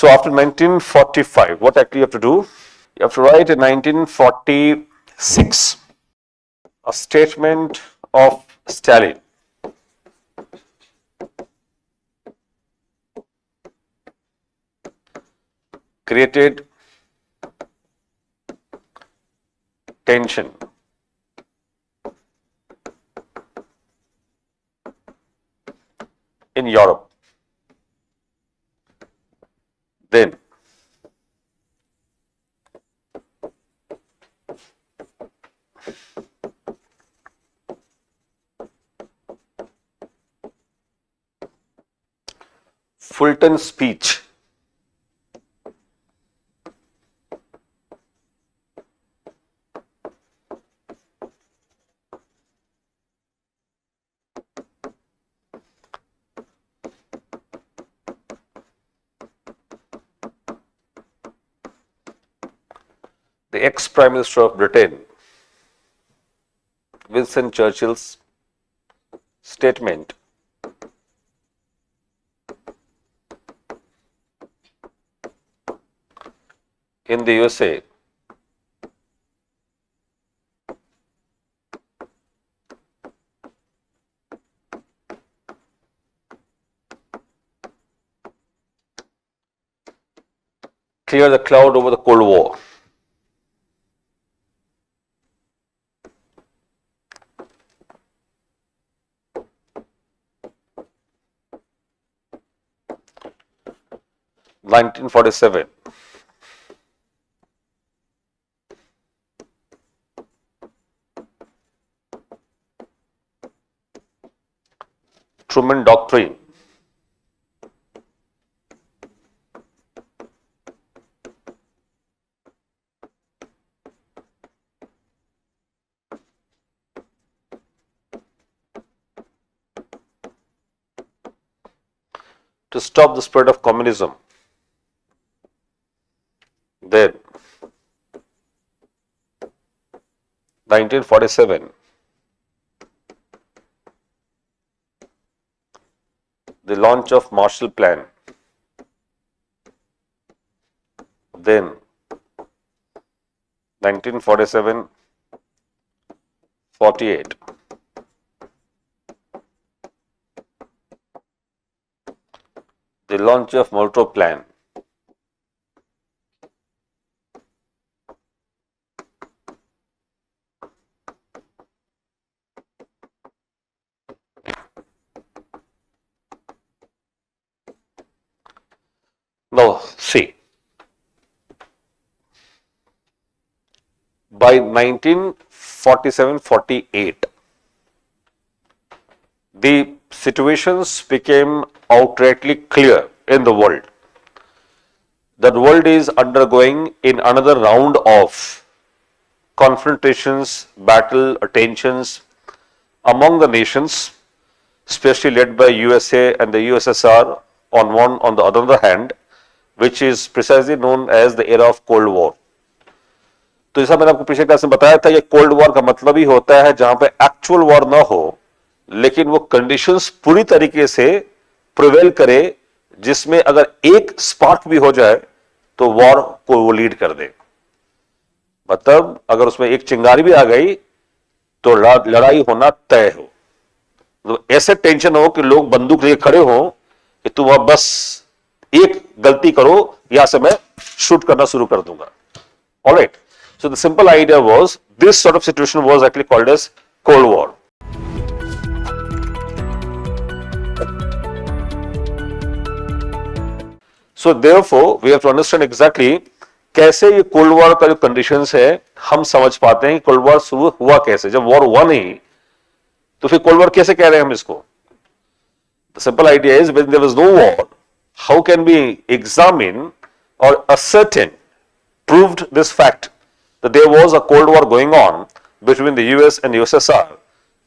So after 1945, what actually you have to do? You have to write in 1946 a statement of Stalin. Created tension in Europe. Then Fulton speech. The ex-Prime Minister of Britain, Winston Churchill's statement in the USA clear the cloud over the Cold War. (1947). Truman Doctrine. To stop the spread of communism. Then 1947, the launch of Marshall Plan. Then 1947-48, the launch of Molotov Plan. Now, see, by 1947-48, the situations became outrightly clear in the world. That the world is undergoing in another round of confrontations, battle, tensions among the nations, especially led by USA and the USSR on the other hand, which is precisely known as the era of Cold War. तो जैसा मैंने आपको पिछले class में बताया था, ये cold war का मतलब ही होता है जहां पे एक्चुअल वॉर ना हो, लेकिन वो कंडीशंस पूरी तरीके से प्रिवेल करे, जिसमें अगर एक स्पार्क भी हो जाए तो वॉर को वो लीड कर दे. मतलब अगर उसमें एक चिंगारी भी आ गई तो लड़ाई होना तय हो. तो ऐसे टेंशन हो कि लोग बंदूक लेके खड़े हो कि तुम अब बस एक गलती करो, यहां से मैं शूट करना शुरू कर दूंगा. Alright, so the simple idea was this sort of situation was actually called as Cold War. So therefore we have to understand exactly कैसे ये कोल्ड वॉर का जो कंडीशंस है हम समझ पाते हैं कि कोल्ड वॉर शुरू हुआ कैसे. जब वॉर हुआ नहीं तो फिर कोल्ड वॉर कैसे कह रहे हैं हम इसको. The simple idea is when there was no war, how can we examine or ascertain, proved this fact that there was a Cold War going on between the US and USSR,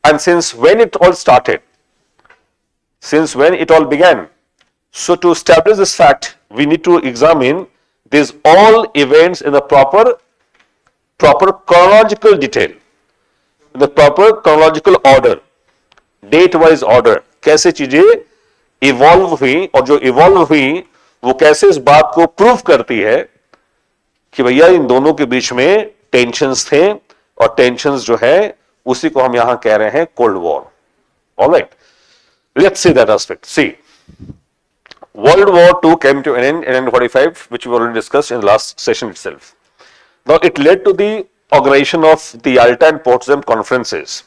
and since when it all started, since when it all began. So to establish this fact, we need to examine these all events in the proper chronological detail, in the proper chronological order, date wise order. कैसे चीजें evolve हुई और जो evolve हुई वो कैसे इस बात को प्रूव करती है कि भैया इन दोनों के बीच में टेंशंस थे, और टेंशंस जो है उसी को हम यहां कह रहे हैं cold war. Alright, let's see that aspect. See, World War II came to an end in 1945, which we already discussed in the last session itself. Now, it led to the organization of the Yalta and Potsdam conferences.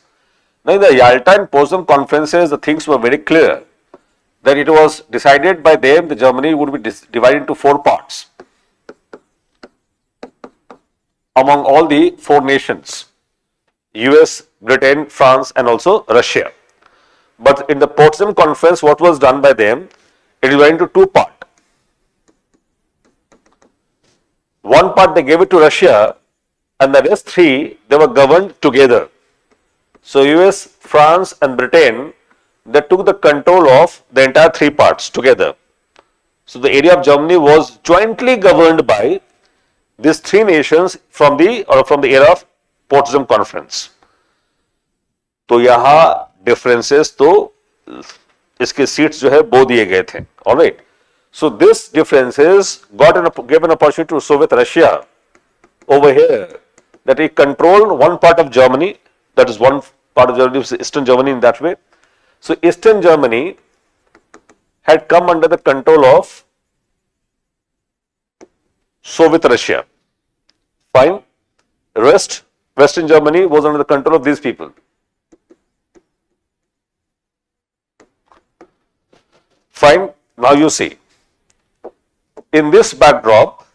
Now, in the Yalta and Potsdam conferences, the things were very clear that it was decided by them that Germany would be divided into 4 parts among all the 4 nations: US, Britain, France, and also Russia. But in the Potsdam conference, what was done by them? It is divided into 2 parts. One part they gave it to Russia, and the rest 3 they were governed together. So US, France, and Britain, they took the control of the entire 3 parts together. So the area of Germany was jointly governed by these 3 nations from the era of Potsdam Conference. तो यहाँ differences तो इसके seats जो है वो दिए गए थे. Alright, so this differences gave an opportunity to Soviet Russia over here that it controlled one part of Germany, that is one part of Germany, Eastern Germany in that way. So Eastern Germany had come under the control of Soviet Russia. Fine. Western Germany was under the control of these people. Fine. Now you see, in this backdrop,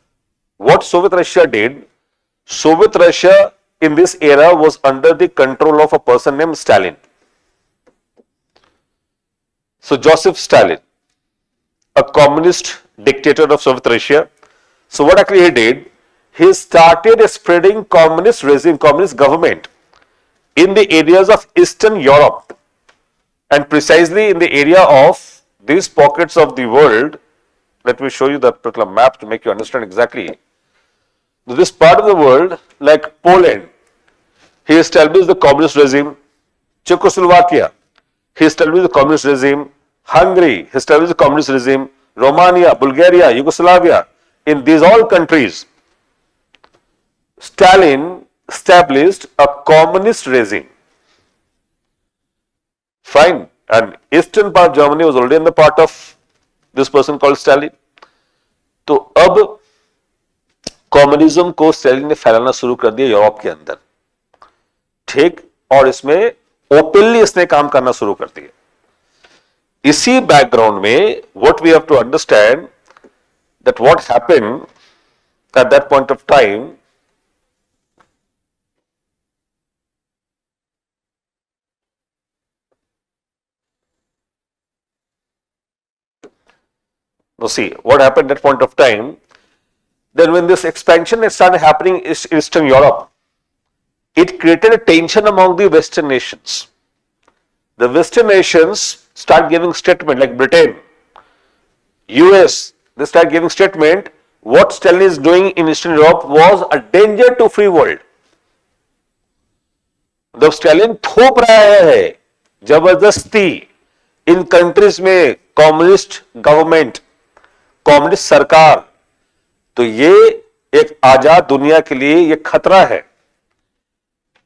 what Soviet Russia did, Soviet Russia in this era was under the control of a person named Stalin. So Joseph Stalin, a communist dictator of Soviet Russia. So what actually he did, he started spreading communist regime, communist government in the areas of Eastern Europe, and precisely in the area of these pockets of the world. Let me show you that particular map to make you understand exactly. This part of the world, like Poland, he established the communist regime. Czechoslovakia, he established the communist regime. Hungary, he established the communist regime. Romania, Bulgaria, Yugoslavia, in these all countries, Stalin established a communist regime. Fine. And eastern part of Germany was already in the part of this person called Stalin. तो अब communism को Stalin ने फैलाना शुरू कर दिया Europe के अंदर. ठीक, और इसमें ओपनली इसने काम करना शुरू कर दिया. इसी बैकग्राउंड में what we have to understand that what happened at that point of time. Now see, what happened at that point of time, then when this expansion started happening in Eastern Europe, it created a tension among the Western nations. The Western nations start giving statement, like Britain, US, they start giving statement, what Stalin is doing in Eastern Europe was a danger to free world. जब Stalin थोप रहा है जबरदस्ती इन countries में communist government, communist सरकार, तो ये एक आजाद दुनिया के लिए ये खतरा है.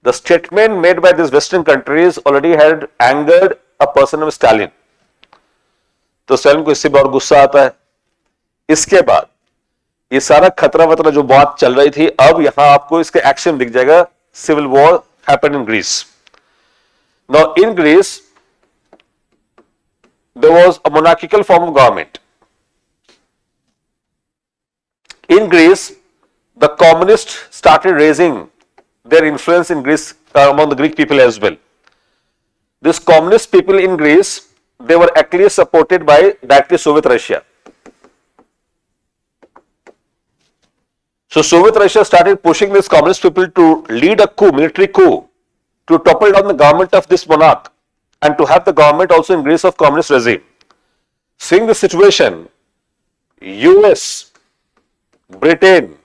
The statement made by this western countries already had angered a person of Stalin. तो स्टालिन को इससे बहुत गुस्सा आता है. इसके बाद ये सारा खतरा वतरा जो बात चल रही थी, अब यहां आपको इसके एक्शन दिख जाएगा. Civil war happened in Greece. Now in Greece there was a monarchical form of government. In Greece, the communists started raising their influence in Greece among the Greek people as well. These communist people in Greece, they were actually supported by directly Soviet Russia. So Soviet Russia started pushing these communist people to lead a coup, military coup, to topple down the government of this monarch, and to have the government also in Greece of communist regime. Seeing the situation, US, Britain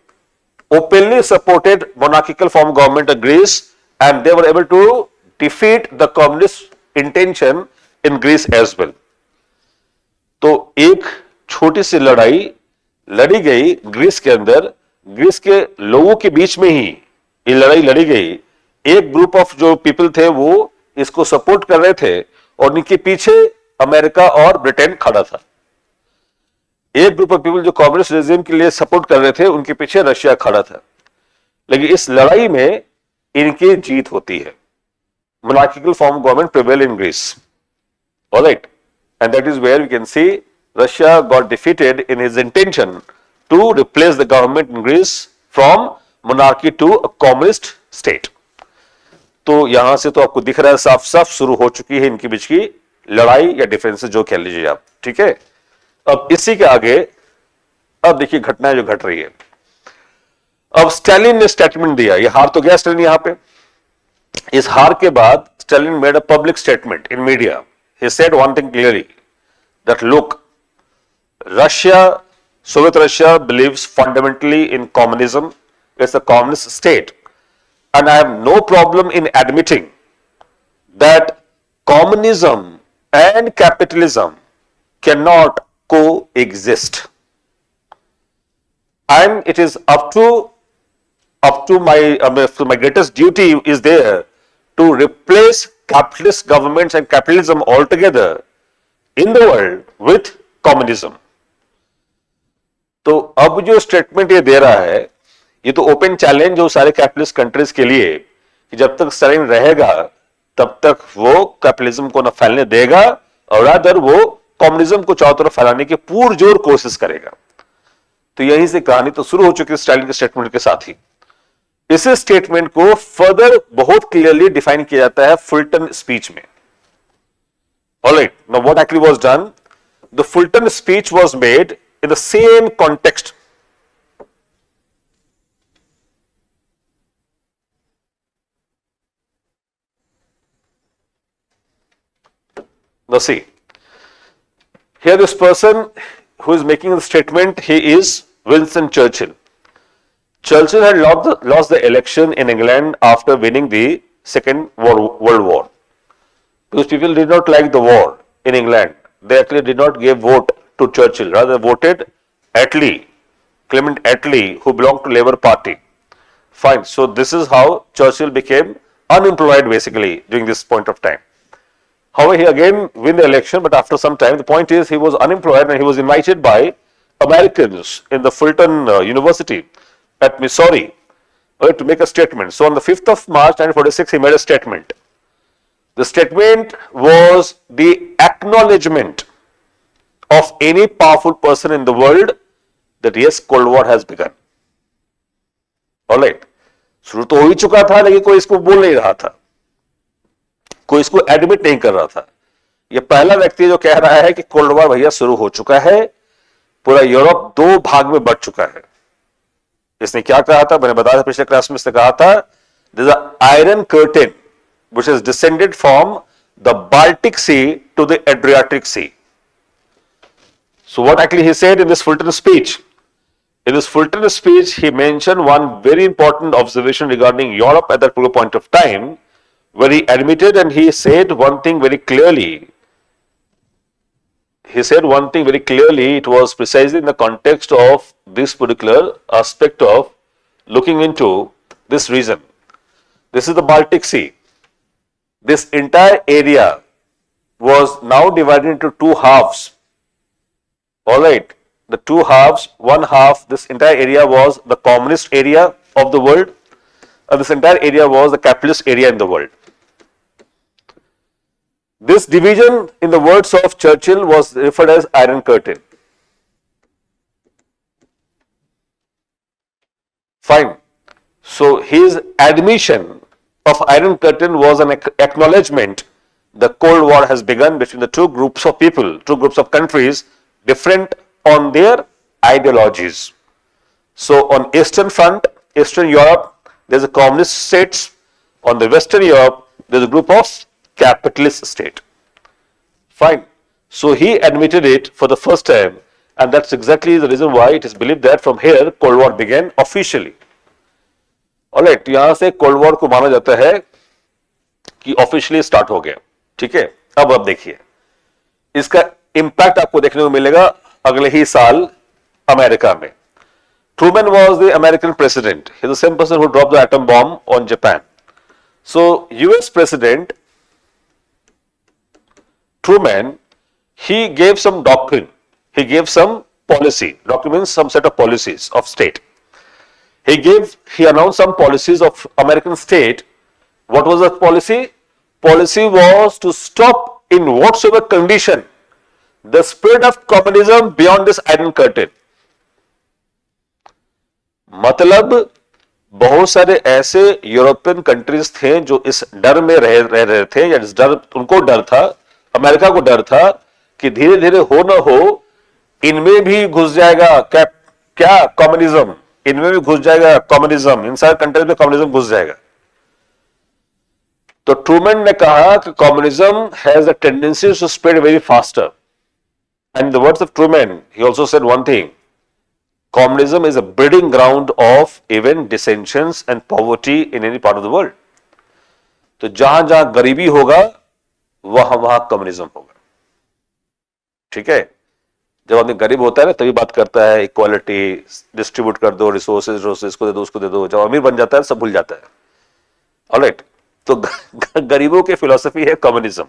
openly supported monarchical form of government of Greece, and they were able to defeat the communist intention in Greece as well. तो एक छोटी सी लड़ाई लड़ी गई Greece के अंदर, Greece के लोगों के बीच में ही ये लड़ाई लड़ी गई। एक ग्रुप ऑफ जो पीपल थे वो इसको सपोर्ट कर रहे थे और उनके पीछे अमेरिका और ब्रिटेन खड़ा था। एक ग्रुप ऑफ पीपल जो कम्युनिस्ट रेजिम के लिए सपोर्ट कर रहे थे, उनके पीछे रशिया खड़ा था। लेकिन इस लड़ाई में इनकी जीत होती है। monarchical form of government prevail in Greece. All right, and that is where we can see Russia got defeated in his intention to replace the government in Greece from monarchy to a communist state. तो यहां से तो आपको दिख रहा है साफ साफ शुरू हो चुकी है इनके बीच की लड़ाई या डिफरेंसेस, जो कह लीजिए आप। ठीक है, अब इसी के आगे अब देखिए घटनाएं जो घट रही है। अब स्टालिन ने स्टेटमेंट दिया, ये हार तो गया स्टालिन यहां पे। इस हार के बाद Stalin made a public statement in media. He said one thing clearly that look, Russia, Soviet Russia believes fundamentally in communism. It's a communist state, and I have no problem in admitting that communism and capitalism cannot coexist. And it is up to my greatest duty is there to replace capitalist governments and capitalism altogether in the world with communism. तो अब जो statement ये दे रहा है, ये तो open challenge हो सारे कैपिटलिस्ट कंट्रीज के लिए कि जब तक स्टालिन रहेगा तब तक वो कैपिटलिज्म को न फैलने देगा और रादर वो कम्युनिज्म को चारों तरफ फैलाने की पुरजोर कोशिश करेगा। तो यहीं से कहानी तो शुरू हो चुकी है स्टालिन के स्टेटमेंट के साथ ही। इस स्टेटमेंट को फर्दर बहुत क्लियरली डिफाइन किया जाता है फुल्टन स्पीच में। Alright, now what actually was done, the Fulton speech was made in the same context. Now see, here this person who is making the statement, he is Winston Churchill. Churchill had lost the election in England after winning the Second World War. Because people did not like the war in England, they actually did not give vote to Churchill, rather voted Attlee, Clement Attlee, who belonged to Labour Party. Fine, so this is how Churchill became unemployed basically during this point of time. However, he again win the election, but after some time, the point is he was unemployed and he was invited by Americans in the Fulton University at Missouri to make a statement. So on the 5th of March 1946, he made a statement. The statement was the acknowledgement of any powerful person in the world that yes, Cold War has begun. All right, शुरू तो हो ही चुका था लेकिन कोई इसको बोल नहीं रहा था, कोई इसको एडमिट नहीं कर रहा था। ये पहला व्यक्ति जो कह रहा है कि कोल्ड वॉर भैया शुरू हो चुका है, पूरा यूरोप दो भाग में बट चुका है। इसने क्या कहा था, मैंने बताया था पिछले क्लास में, इसने कहा था there is an iron curtain which has descended from the Baltic Sea to the Adriatic Sea. So what actually he said in this Fulton speech? In this Fulton speech, he mentioned one very important observation regarding Europe at that point of time, where he admitted and he said one thing very clearly. He said one thing very clearly, it was precisely in the context of this particular aspect of looking into this region. This is the Baltic Sea. This entire area was now divided into two halves. All right, the two halves, one half, this entire area was the communist area of the world, and this entire area was the capitalist area in the world. This division, in the words of Churchill, was referred as Iron Curtain. Fine. So his admission of Iron Curtain was an acknowledgement the Cold War has begun between the two groups of people, two groups of countries, different on their ideologies. So on Eastern Front, Eastern Europe, there is a communist states. On the Western Europe, there is a group of capitalist state. Fine. So he admitted it for the first time, and that's exactly the reason why it is believed that from here Cold War began officially. Alright, यहां से cold war को माना जाता है कि officially start हो गया। ठीक है, अब देखिए इसका इंपैक्ट आपको देखने को मिलेगा अगले ही साल अमेरिका में। Truman was the American president. He's the same person who dropped the atom bomb on Japan. So, US President Truman, he gave some doctrine. He gave some policy. Doctrine means some set of policies of state. He announced some policies of American state. What was that policy? Policy was to stop in whatsoever condition the spread of communism beyond this Iron Curtain. मतलब बहुत सारे ऐसे European countries थे जो इस डर में रह रहे थे, या इस डर, उनको डर था, अमेरिका को डर था कि धीरे धीरे हो ना हो इनमें भी घुस जाएगा क्या कम्युनिज्म, इनमें भी घुस जाएगा कम्युनिज्म, इन सारे कंट्रीज में कम्युनिज्म घुस जाएगा। तो ट्रूमैन ने कहा कि communism has a tendency to spread very faster, and the words of Truman, he also said one thing, communism is a breeding ground of even dissensions and poverty in any part of the world. तो जहां जहां गरीबी होगा वहां वहां communism होगा। ठीक है, जब आदमी गरीब होता है ना तभी बात करता है इक्वालिटी, डिस्ट्रीब्यूट कर दो रिसोर्सेज, इसको दे दो उसको दे दो। जब अमीर बन जाता है सब भूल जाता है। ऑलराइट, तो गरीबों की फिलॉसफी है कम्युनिज्म।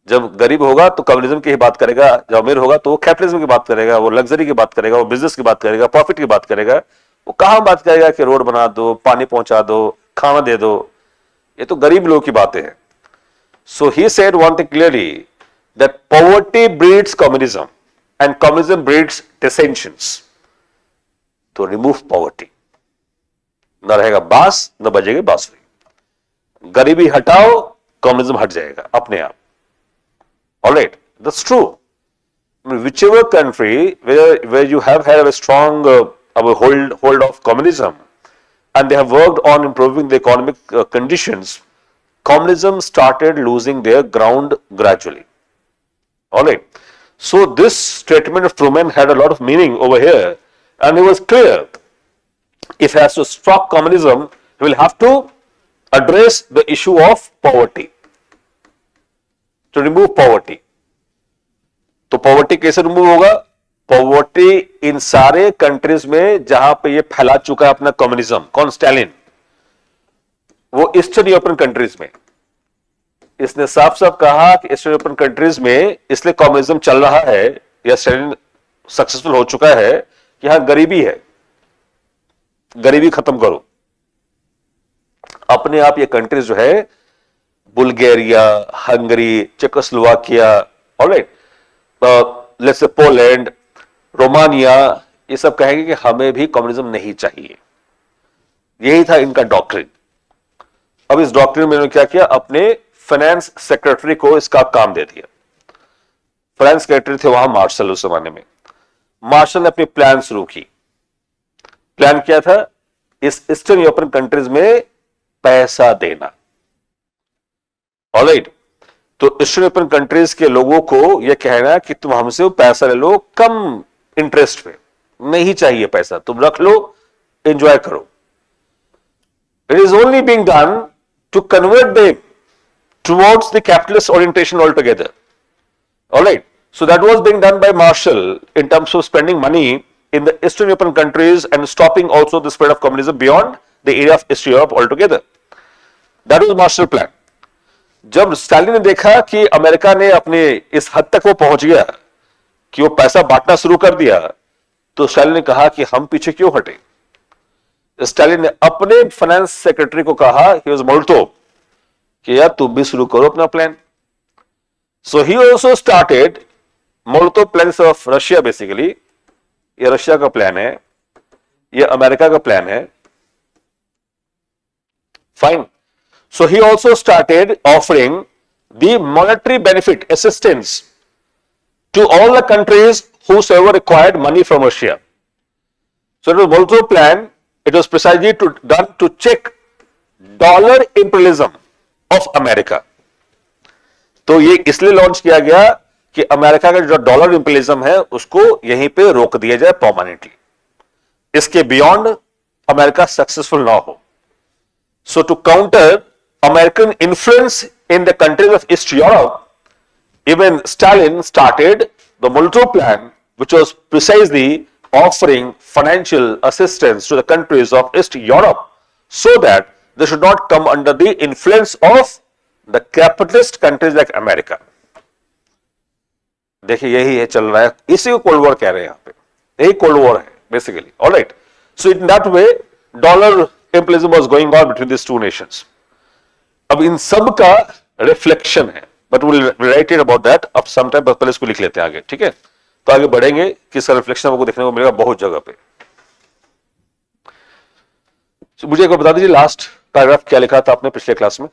जब गरीब होगा तो कम्युनिज्म की ही बात करेगा, जब अमीर होगा तो वो कैपिटलिज्म की बात करेगा, वो लग्जरी की बात करेगा, वो बिजनेस की बात करेगा, प्रॉफिट की बात करेगा। वो कहां बात करेगा कि रोड बना दो, पानी पहुंचा दो, खाना दे दो। ये तो गरीब लोगों की बातें हैं। So he said one thing clearly, that poverty breeds communism and communism breeds dissensions. तो रिमूव पॉवर्टी, न रहेगा बांस न बजेगी बांसुरी। गरीबी हटाओ, कम्युनिज्म हट जाएगा अपने आप। All right, that's true. I mean, whichever country where you have had a strong hold of communism, and they have worked on improving the economic conditions, communism started losing their ground gradually. All right. So this statement of Truman had a lot of meaning over here, and it was clear. If he has to stop communism, he will have to address the issue of poverty. To remove poverty. तो poverty कैसे remove होगा? Poverty in सारे countries में जहां पे ये फैला चुका है अपना कम्युनिज्म। कौन? स्टालिन। वो ईस्टर्न यूरोपियन कंट्रीज में, इसने साफ साफ कहा कि ईस्टर्न यूरोपियन कंट्रीज में इसलिए कम्युनिज्म चल रहा है या स्टालिन सक्सेसफुल हो चुका है कि यहां गरीबी है, गरीबी खत्म करो। अपने आप ये कंट्रीज जो है, Bulgaria, Hungary, Czechoslovakia, alright, let's say Poland, Romania, ये सब कहेंगे कि हमें भी कम्युनिज्म नहीं चाहिए। यही था इनका डॉक्ट्रिन। अब इस डॉक्ट्रिन में इन्होंने क्या किया? अपने फाइनेंस सेक्रेटरी को इसका काम दे दिया। फाइनेंस सेक्रेटरी थे वहां मार्शल उस जमाने में। मार्शल ने अपनी प्लान शुरू की। प्लान क्या था? इस ईस्टर्न यूरोपियन कंट्रीज में पैसा देना। ऑलराइट, तो ईस्टर्न यूरोपियन कंट्रीज के लोगों को यह कहना कि तुम हमसे पैसा ले लो कम इंटरेस्ट पे, नहीं चाहिए पैसा, तुम रख लो, एंजॉय करो। It is only being done to convert them towards the capitalist orientation all together. Alright, so that was being done by Marshall in terms of spending money in the eastern European countries and stopping also the spread of communism beyond the area of East Europe all together. That was Marshall plan. जब Stalin ने देखा कि America ने अपने इस हद तक वो पहुंच गया कि वो पैसा बांटना शुरू कर दिया, तो स्टालिन ने कहा कि हम पीछे क्यों हटे। स्टालिन ने अपने फाइनेंस सेक्रेटरी को कहा, ही वाज मोल्टो, कि यार तुम भी शुरू करो अपना plan. So he also started Molotov plans of Russia. Basically ये रशिया का प्लान है, ये अमेरिका का प्लान है। Fine. So he also started offering the monetary benefit assistance to all the countries whosoever required money from Russia. So it was also planned, it was precisely done to check dollar imperialism of America. तो ये इसलिए launch किया गया कि America का जो dollar imperialism है उसको यहीं पे रोक दिया जाए परमानेंटली, इसके बियॉन्ड अमेरिका सक्सेसफुल ना हो। So to counter American influence in the countries of East Europe, even Stalin started the Molotov plan which was precisely offering financial assistance to the countries of East Europe so that they should not come under the influence of the capitalist countries like America. देखिए यही है चल रहा है, इसी को cold war कह रहे हैं यहाँ पे, यही कोल्ड वॉर है basically. Alright, so in that way dollar imperialism was going on between this two nations. अब इन सब का रिफ्लेक्शन है, but will write it about that अब सम टाइम, पहले इसको लिख लेते हैं आगे. ठीक है, तो आगे बढ़ेंगे कि इसका रिफ्लेक्शन आपको देखने को मिलेगा बहुत जगह पे. मुझे एक बार बता दीजिए लास्ट पैराग्राफ क्या लिखा था आपने पिछले क्लास में.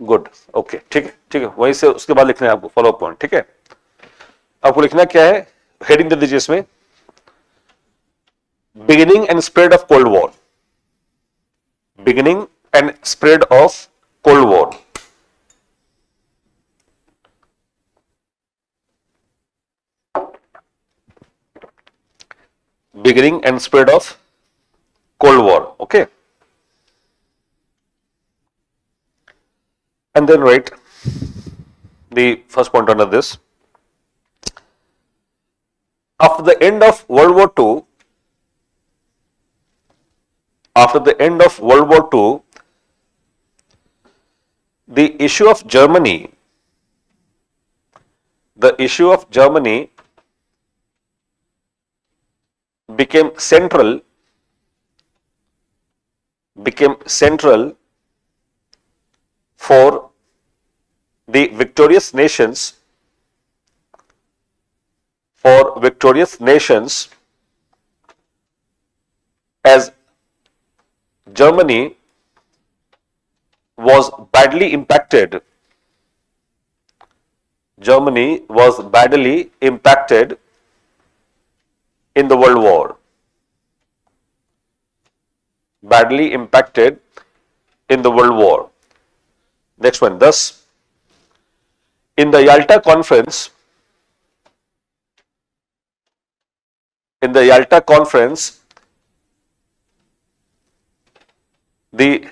गुड, ओके, ठीक है, ठीक है, वहीं से उसके बाद लिखना है आपको फॉलो अप पॉइंट. ठीक है, आपको लिखना क्या है, हेडिंग दे दीजिए इसमें, beginning and spread of cold war. Beginning and spread of cold war. Beginning and spread of Cold War. Okay, and then write the first point under this. After the end of World War II, after the end of World War II, the issue of Germany, the issue of Germany became central for the victorious nations, as Germany was badly impacted. Germany was badly impacted in the World War. Badly impacted in the World War. Next one. Thus, in the Yalta Conference, the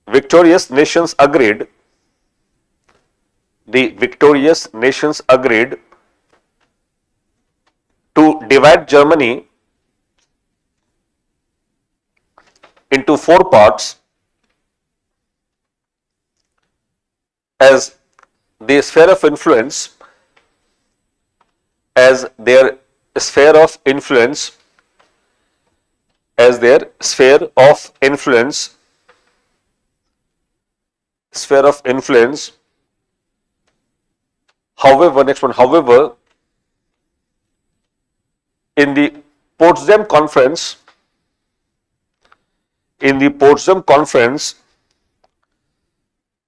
victorious nations agreed. To divide Germany into 4 parts as their sphere of influence, as their sphere of influence, However, next one, however, in the Potsdam Conference,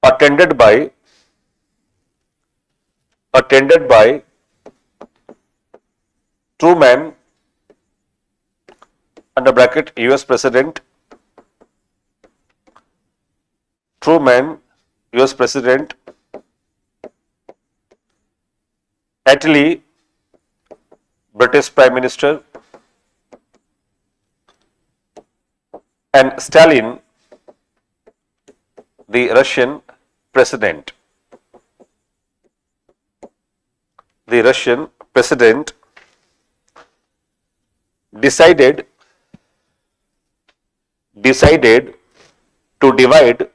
attended by Truman, under bracket US President, US President, Attlee, British Prime Minister, and Stalin, the Russian President. Decided to divide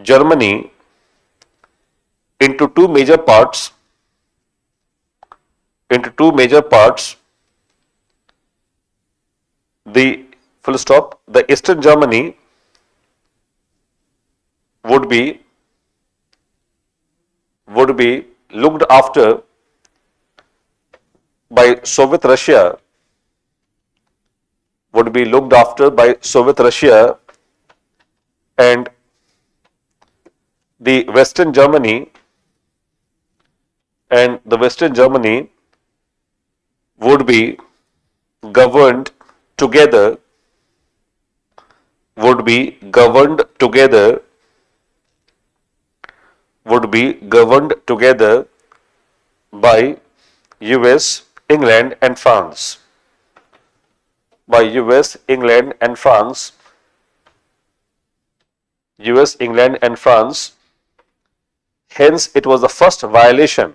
Germany into two major parts. The full stop, the Eastern Germany would be looked after by Soviet Russia, and the Western Germany would be governed together by US, England and France. US, England and France. Hence, it was the first violation.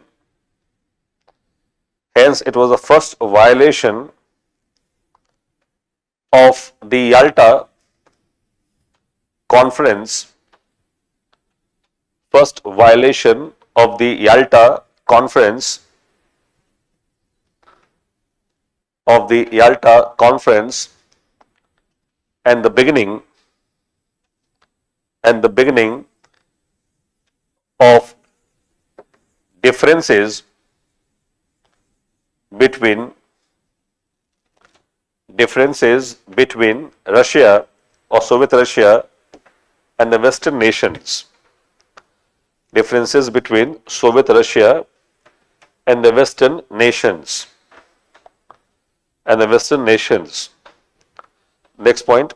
Hence, it was the first violation of the Yalta Conference. First violation of the Yalta Conference and the beginning of differences between Russia or Soviet Russia and the Western nations. Differences between Soviet Russia and the Western nations. Next point.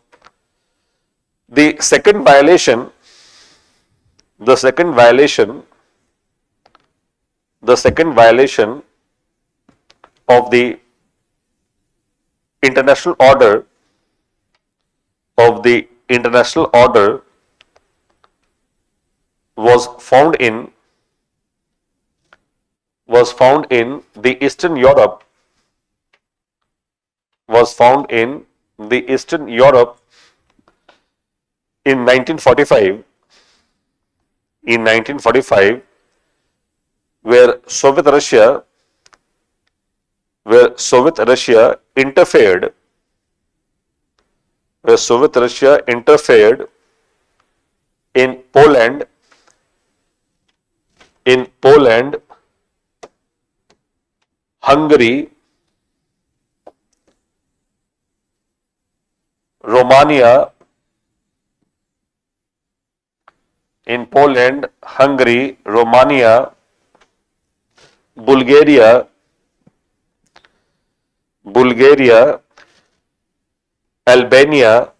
The second violation of the international order was found in the Eastern Europe in 1945 where Soviet Russia interfered in Poland, Hungary, Romania, Bulgaria, Albania,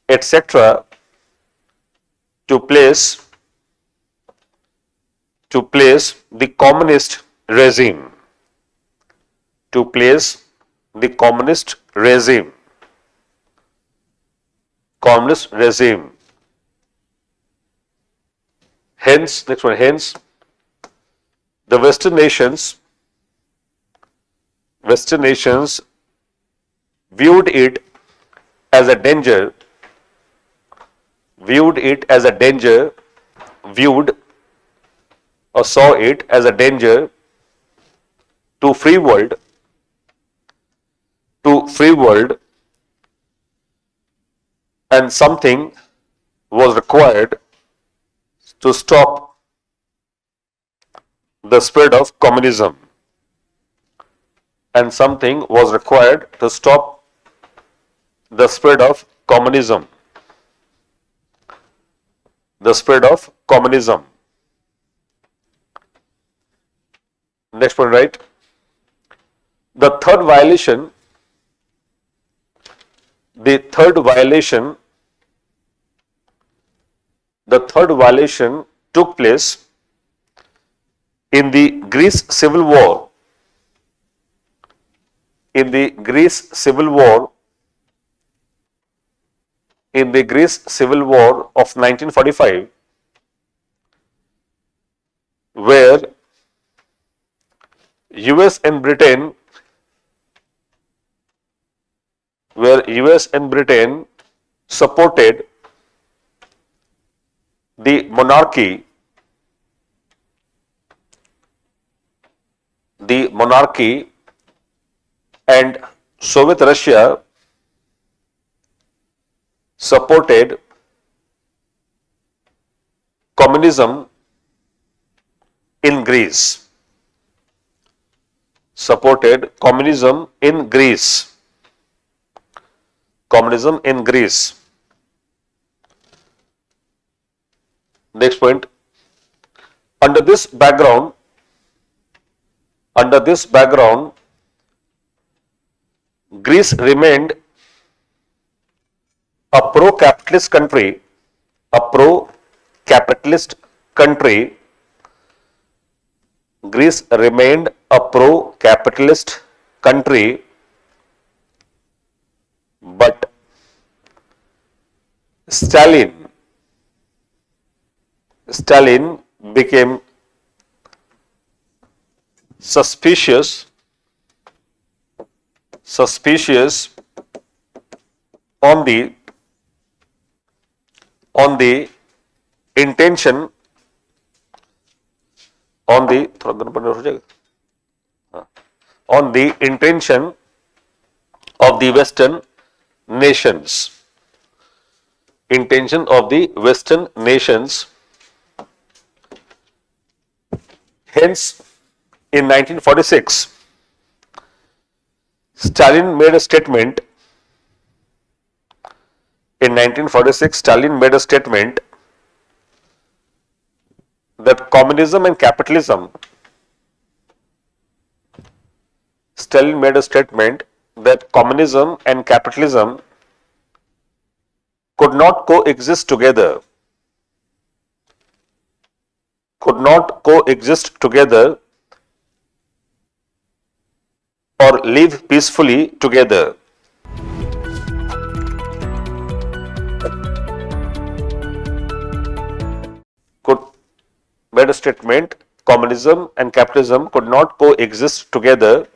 etc. to place the communist regime. Hence, next one. Hence, the Western nations viewed it as a danger, or saw it as a danger to free world, and something was required to stop the spread of communism. Next one, right? The third violation took place in the Greece Civil War. In the Greece Civil War of 1945, where US and Britain supported the monarchy and Soviet Russia supported communism in Greece. Next point. Under this background, Greece remained a pro-capitalist country. Greece remained a pro-capitalist country But Stalin became suspicious on the intention on the थोड़ा दोनों पढ़ने हो जाएगा on the intention of the Western nations. Intention of the Western nations. Hence, in 1946, Stalin made a statement. In 1946, Stalin made a statement that communism and capitalism. Stalin made a statement that communism and capitalism could not coexist together. Could not coexist together or live peacefully together. Made a statement, communism and capitalism could not coexist together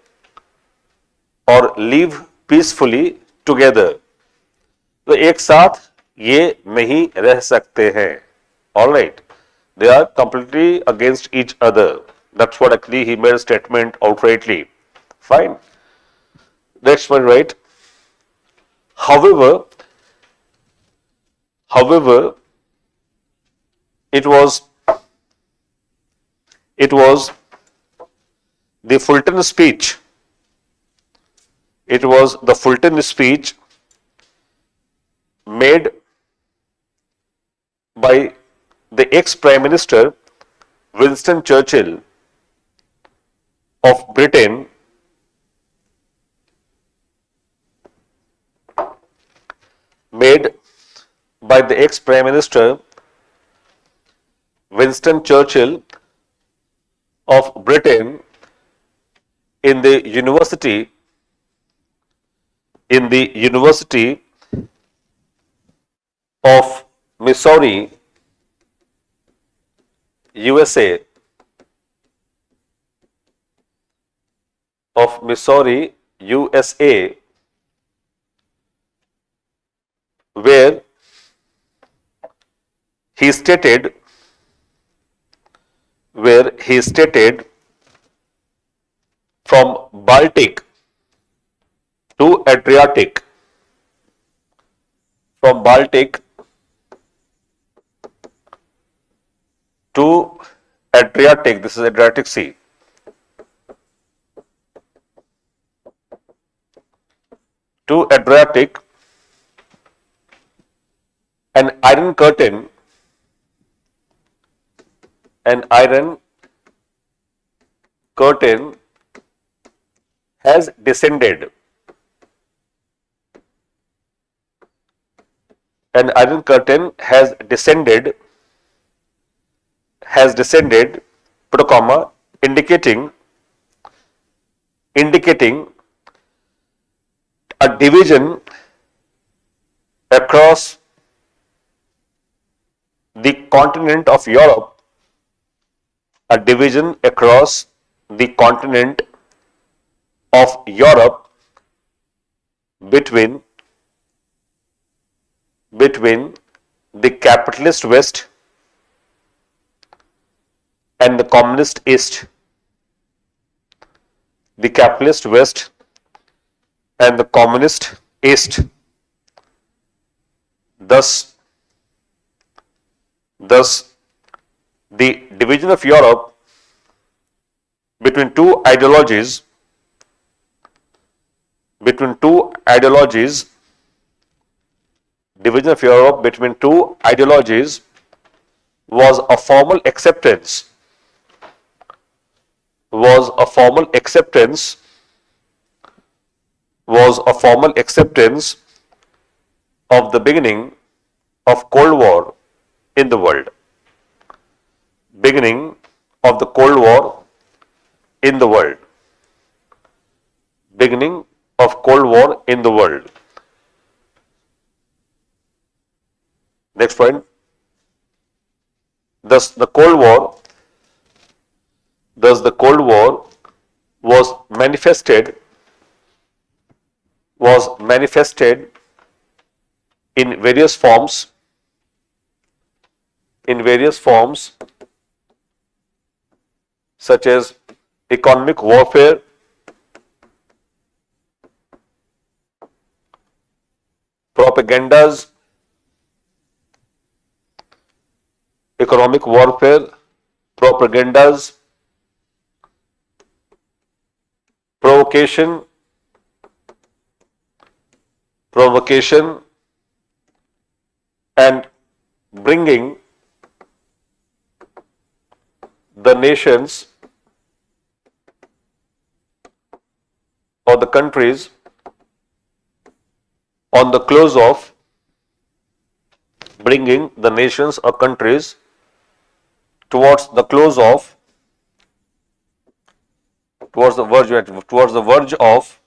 or live peacefully together. तो एक साथ ये नहीं रह सकते हैं. All right, they are completely against each other. That's what actually he made a statement outrightly. Fine. Next one, right? However, it was the Fulton speech. It was the Fulton speech made by the ex-Prime Minister Winston Churchill of Britain, made by the ex-Prime Minister Winston Churchill of Britain in the University of Missouri, USA, of Missouri, USA, where he stated from Baltic to Adriatic, from Baltic to Adriatic, this is Adriatic Sea, to Adriatic, an iron curtain has descended. An iron curtain has descended, put a comma, indicating a division across the continent of Europe, a division across the continent of Europe between the capitalist West and the communist East. The capitalist West and the communist East. Thus, the division of Europe between two ideologies, division of Europe between two ideologies was a formal acceptance, of the beginning of Cold War in the world. Beginning of the Cold War in the world. Beginning of Cold War in the world. Next point. Thus, the Cold War was manifested in various forms such as economic warfare, propagandas, economic warfare, propagandas, provocation, and bringing the nations or the countries on the close of bringing the nations or countries towards the close of towards the verge of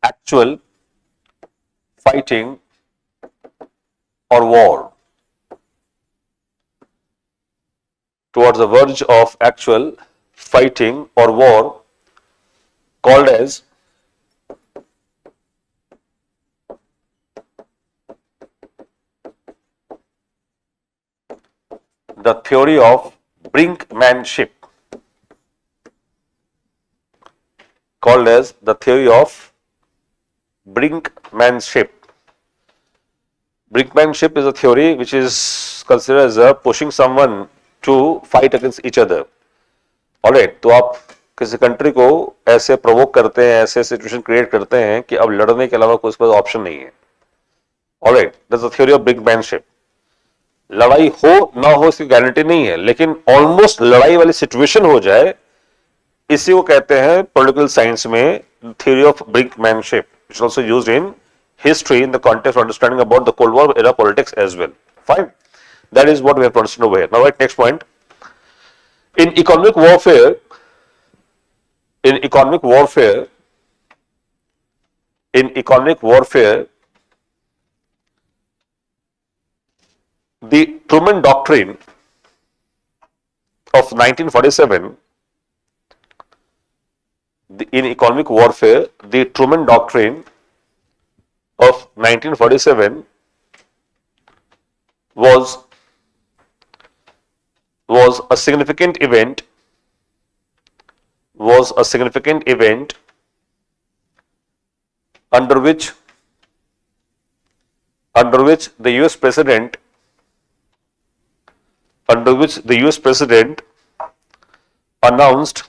actual fighting or war, towards the verge of actual fighting or war, called as the theory of brinkmanship, called as the theory of brinkmanship. Brinkmanship is a theory which is considered as a pushing someone to fight against each other. Alright, तो आप किसी country को ऐसे provoke करते हैं, ऐसे situation create करते हैं कि अब लड़ने के अलावा कोई उसके पास ऑप्शन नहीं है. Alright, that's the theory of brinkmanship. लड़ाई हो ना हो इसकी गारंटी नहीं है, लेकिन ऑलमोस्ट लड़ाई वाली सिचुएशन हो जाए, इसी को कहते हैं पॉलिटिकल साइंस में theory of brinkmanship, which is also used in history in the context of understanding about the Cold War era politics as well. Fine. That is what we have to understand over here. Now, right, next point. In economic warfare, the Truman Doctrine of 1947, in economic warfare, the Truman Doctrine of 1947 was a significant event under which the US president announced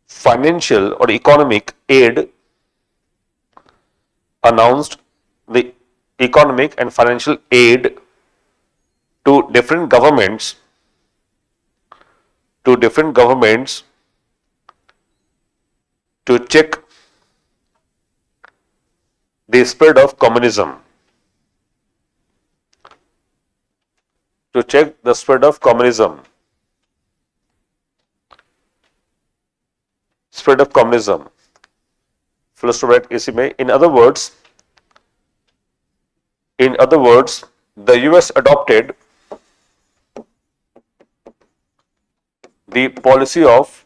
financial or economic aid, announced the economic and financial aid to different governments to check the spread of communism. इसी में in other words, the US adopted the policy of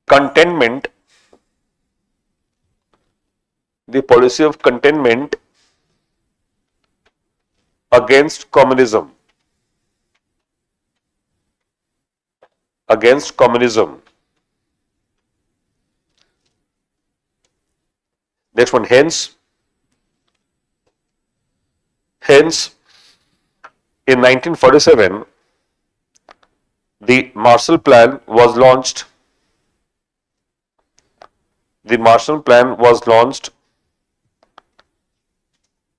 containment against communism. Next one, hence in 1947 the Marshall Plan was launched.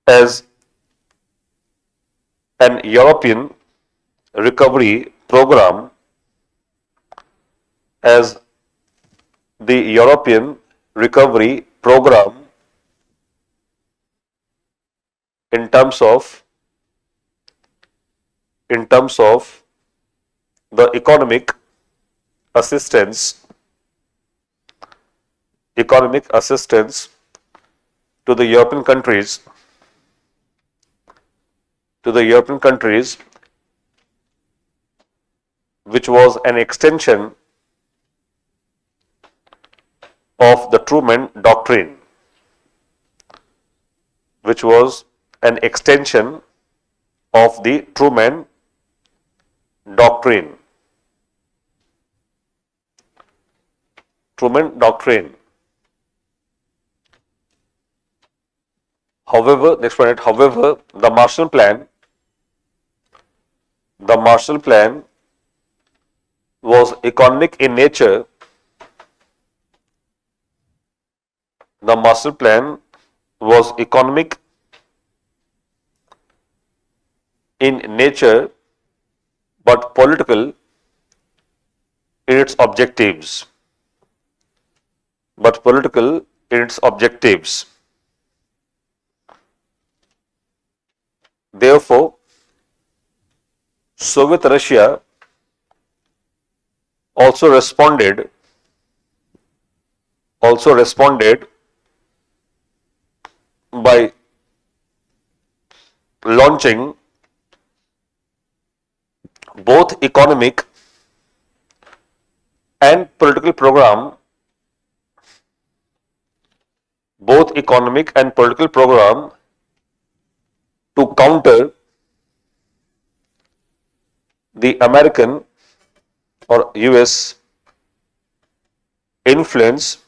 As an European recovery program, in terms of the economic assistance, economic assistance to the European countries, which was an extension of the Truman Doctrine, which was an extension of the Truman Doctrine. Truman Doctrine. However, next point, however, the Marshall Plan was economic in nature. The Marshall Plan was economic in nature but political in its objectives. Therefore, Soviet Russia also responded by launching both economic and political program to counter the American or US influence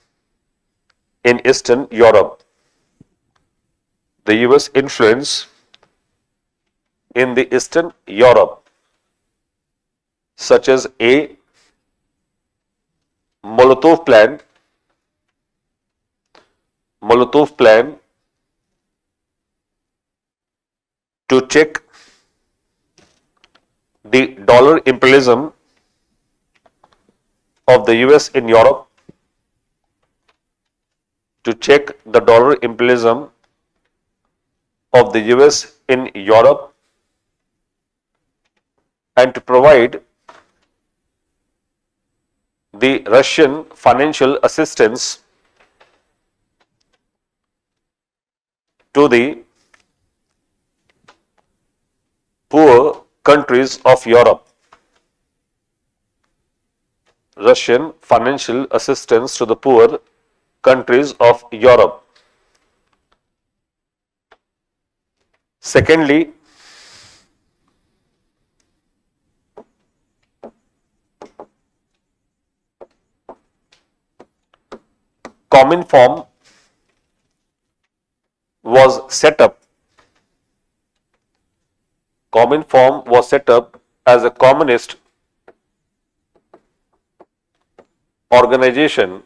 in Eastern Europe. The US influence in the Eastern Europe, such as a Molotov plan to check the dollar imperialism of the US in Europe, and to provide the Russian financial assistance to the poor countries of Europe. Russian financial assistance to the poor countries of Europe. Secondly, Cominform was set up as a communist organization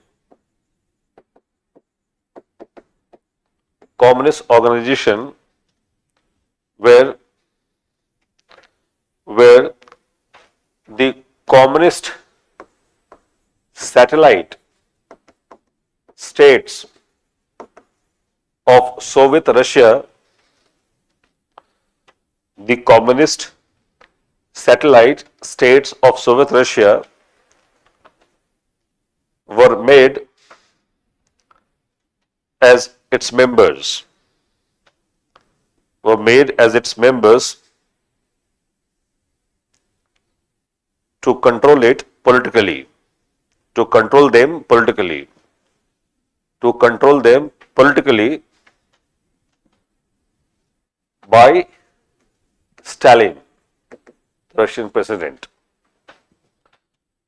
where the communist satellite states of Soviet Russia, were made as its members, to control them politically by Stalin, Russian president,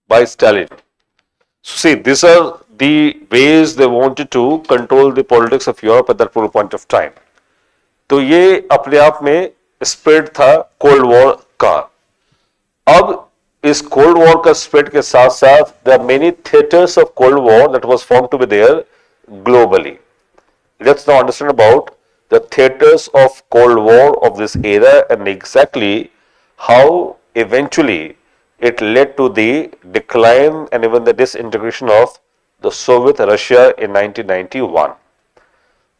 by Stalin. So see, these are the ways they wanted to control the politics of Europe at that point of time. तो ये अपने आप में spread था cold war का. अब इस cold war का स्प्रेड के साथ साथ there are many theaters of cold war that was found to be there globally. Let's now understand about the theaters of cold war of this era and exactly how eventually it led to the decline and even the disintegration of the Soviet Russia in 1991.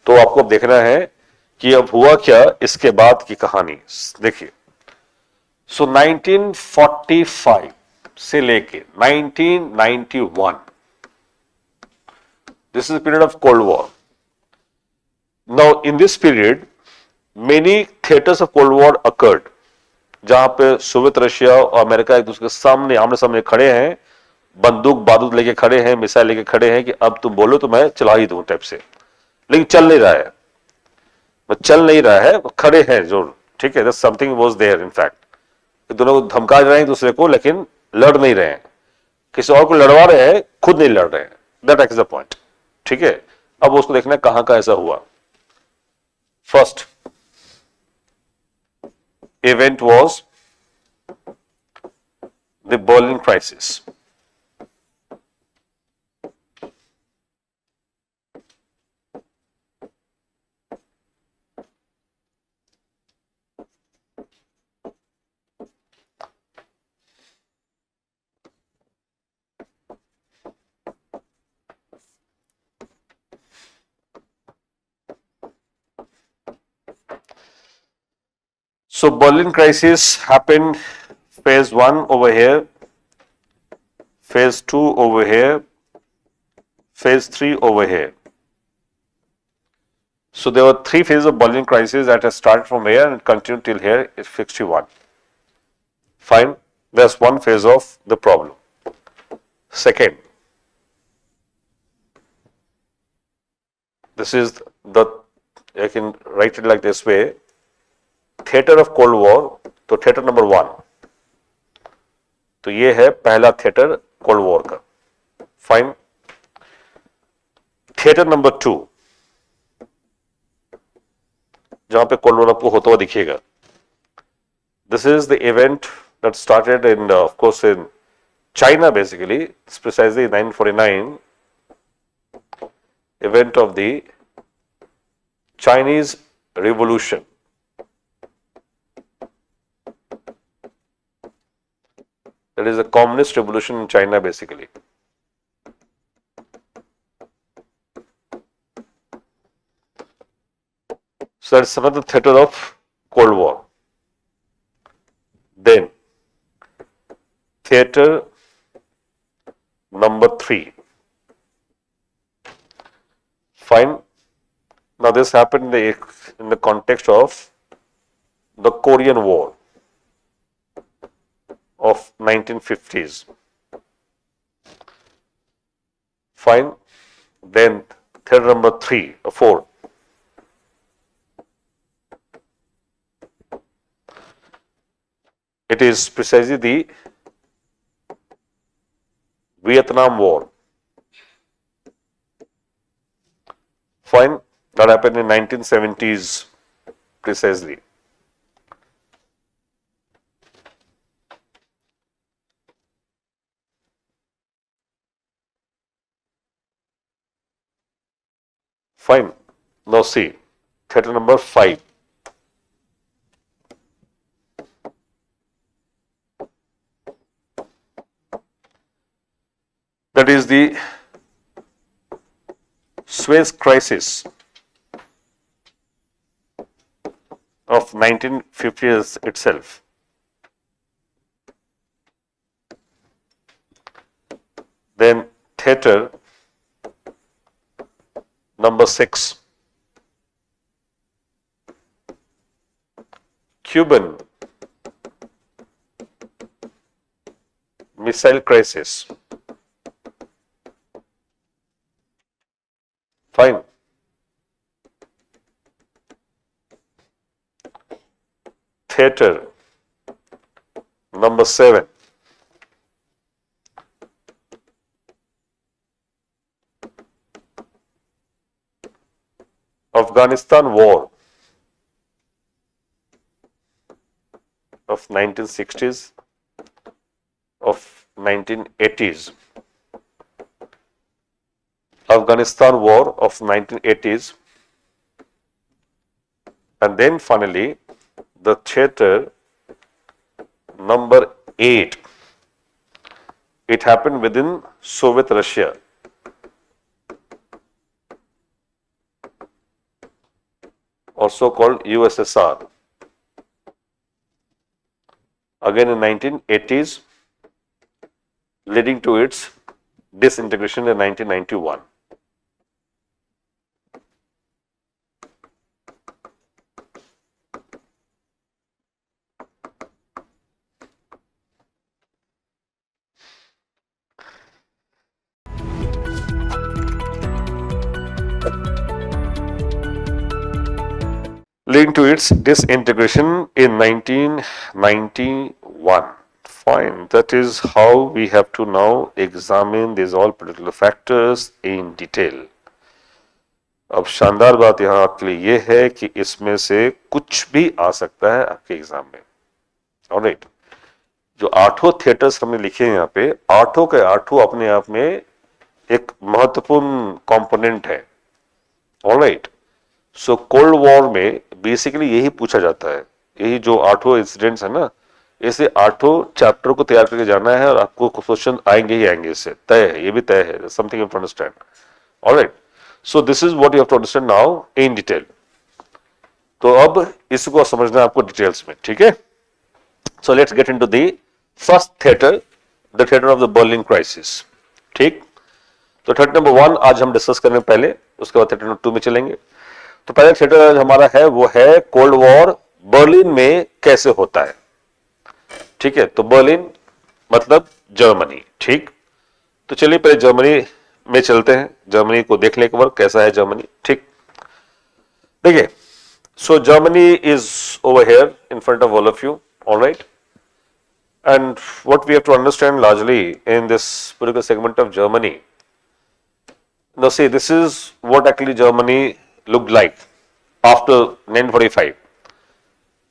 तो आपको देखना है कि अब हुआ क्या इसके बाद की कहानी. देखिए, so 1945 से लेके 1991, this is the period of Cold War. Now, in this period, many theaters of Cold War occurred, जहां पे सोवियत रशिया और अमेरिका एक दूसरे के सामने आमने सामने खड़े हैं, बंदूक बारूद लेके खड़े हैं, मिसाइल लेके खड़े हैं कि अब तुम बोलो तो मैं चला ही दूं टाइप से, लेकिन चल नहीं रहा है, वो चल नहीं रहा है, वो खड़े हैं जो, ठीक है, something was there in fact, दोनों को धमका रहे हैं एक दूसरे को, लेकिन लड़ नहीं रहे हैं, किसी और को लड़वा रहे हैं, खुद नहीं लड़ रहे हैं, दैट इज द पॉइंट, ठीक है। अब उसको देखना कहां का ऐसा हुआ। First event was the Berlin crisis. So Berlin crisis happened phase 1 over here, phase 2 over here, phase 3 over here. So there were 3 phases of Berlin crisis that has started from here and continued till here is 61. Fine, that's one phase of the problem. Second, this is the, I can write it like this way, theatre of cold war, तो theatre number 1, तो ये है पहला theatre cold war का। Fine, theatre number 2, जहां पे cold war आपको होता हुआ दिखेगा, this is the event that started in of course in China, basically precisely 1949, event of the Chinese revolution. That is a communist revolution in China, basically. So that's another theater of Cold War. Then, theater number 3. Fine. Now this happened in the context of the Korean War of 1950s. Fine. Then theater number 3 or 4. It is precisely the Vietnam War. Fine. That happened in 1970s precisely. Fine. Now see, theater number 5. That is the Suez crisis of 1950s itself. Then theater number 6, Cuban missile crisis. Fine. Theater number 7, Afghanistan War of 1960s, of 1980s. Afghanistan War of 1980s. And then finally, the theater number 8. It happened within Soviet Russia. Also called USSR. Again in 1980s, leading to its disintegration in 1991. Leading to its disintegration in 1991. Fine, that is how we have to now examine these all particular factors in detail. अब शानदार बात यहाँ आपके लिए ये है कि इसमें से कुछ भी आ सकता है आपके एग्जाम में. ऑलराइट, जो आठों थिएटर्स हमने लिखे हैं यहाँ पे, आठों के आठों अपने आप में एक महत्वपूर्ण कंपोनेंट है. ऑलराइट, सो कोल्ड वॉर में बेसिकली यही पूछा जाता है. यही जो आठों इंसिडेंट्स है ना, ऐसे आठों चैप्टर को तैयार करके जाना है और आपको क्वेश्चन आएंगे ही आएंगे. इससे तय है, ये भी तय है. Something you understand. Alright, so this is what you have to understand now in detail. तो अब इसको समझना है आपको डिटेल्स में. ठीक है, so let's get into the first theatre, the theatre of the Berlin crisis. ठीक, तो थिएटर नंबर 1 आज हम डिस्कस करेंगे पहले, उसके बाद थिएटर नंबर 2 में चलेंगे. तो पहला थिएटर हमारा है वो है कोल्ड वॉर बर्लिन में कैसे होता है. ठीक है, तो बर्लिन मतलब जर्मनी. ठीक, तो चलिए पहले जर्मनी में चलते हैं. जर्मनी को देख लें एक बार कैसा है जर्मनी. ठीक, देखिए, so Germany is over here in front of all of you. Alright, and what we have to understand largely in this particular segment of Germany. Now see, this is what actually Germany looked like after 1945.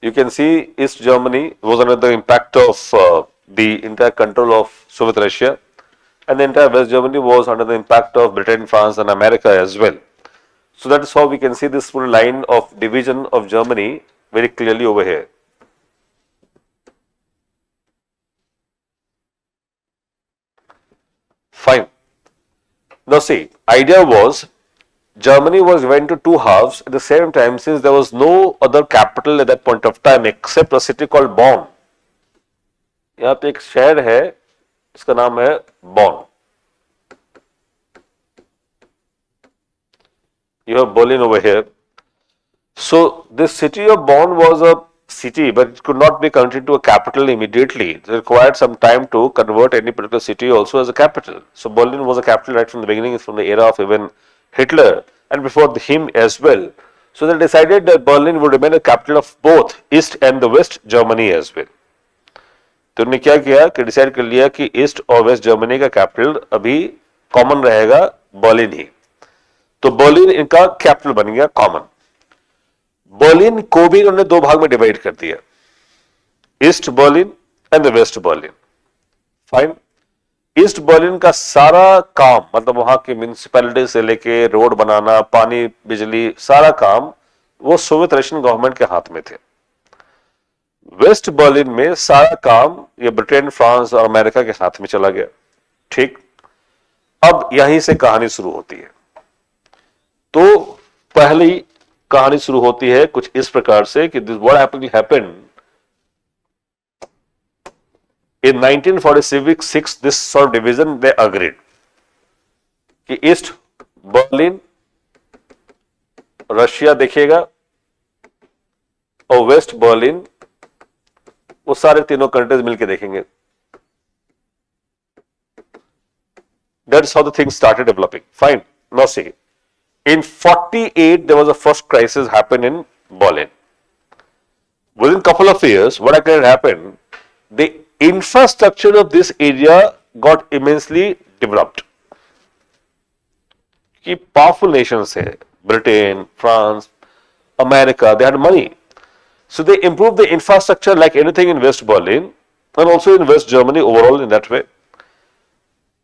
You can see East Germany was under the impact of the entire control of Soviet Russia, and the entire West Germany was under the impact of Britain, France and America as well. So that is how we can see this full line of division of Germany very clearly over here. Fine. Now see, idea was Germany was divided into two halves at the same time, since there was no other capital at that point of time except a city called Bonn. यहाँ पे एक शहर है, इसका नाम है Bonn. You have Berlin over here. So this city of Bonn was a city, but it could not be converted to a capital immediately. It required some time to convert any particular city also as a capital. So Berlin was a capital right from the beginning, from the era of even Hitler and before him as well. So they decided that Berlin would remain a capital of both East and the West Germany as well. तो उन्होंने क्या किया कि decide कर लिया कि east और waste Germany का कैपिटल अभी कॉमन रहेगा बर्लिन ही. तो बर्लिन इनका कैपिटल बन गया कॉमन. बर्लिन को भी उन्होंने दो भाग में डिवाइड कर दिया, East Berlin and the West Berlin. Fine, East Berlin का सारा काम, मतलब वहां की म्युनिसिपैलिटी से लेके रोड बनाना, पानी, बिजली, सारा काम वो सोवियत रशियन गवर्नमेंट के हाथ में थे. वेस्ट बर्लिन में सारा काम ये ब्रिटेन, फ्रांस और अमेरिका के हाथ में चला गया. ठीक, अब यहीं से कहानी शुरू होती है. तो पहली कहानी शुरू होती है कुछ इस प्रकार से कि this what happened in 1946. This sort of division they agreed कि ईस्ट बर्लिन रशिया देखेगा और वेस्ट बर्लिन वो सारे तीनों कंट्रीज मिलकर देखेंगे. That's how the thing started developing. Fine. Now see, in 48 there was a first crisis happened in Berlin. Within couple of years, what actually happened? The infrastructure of this area got immensely developed. कि powerful nations है, Britain, France, America, they had money. So they improved the infrastructure like anything in West Berlin and also in West Germany overall in that way.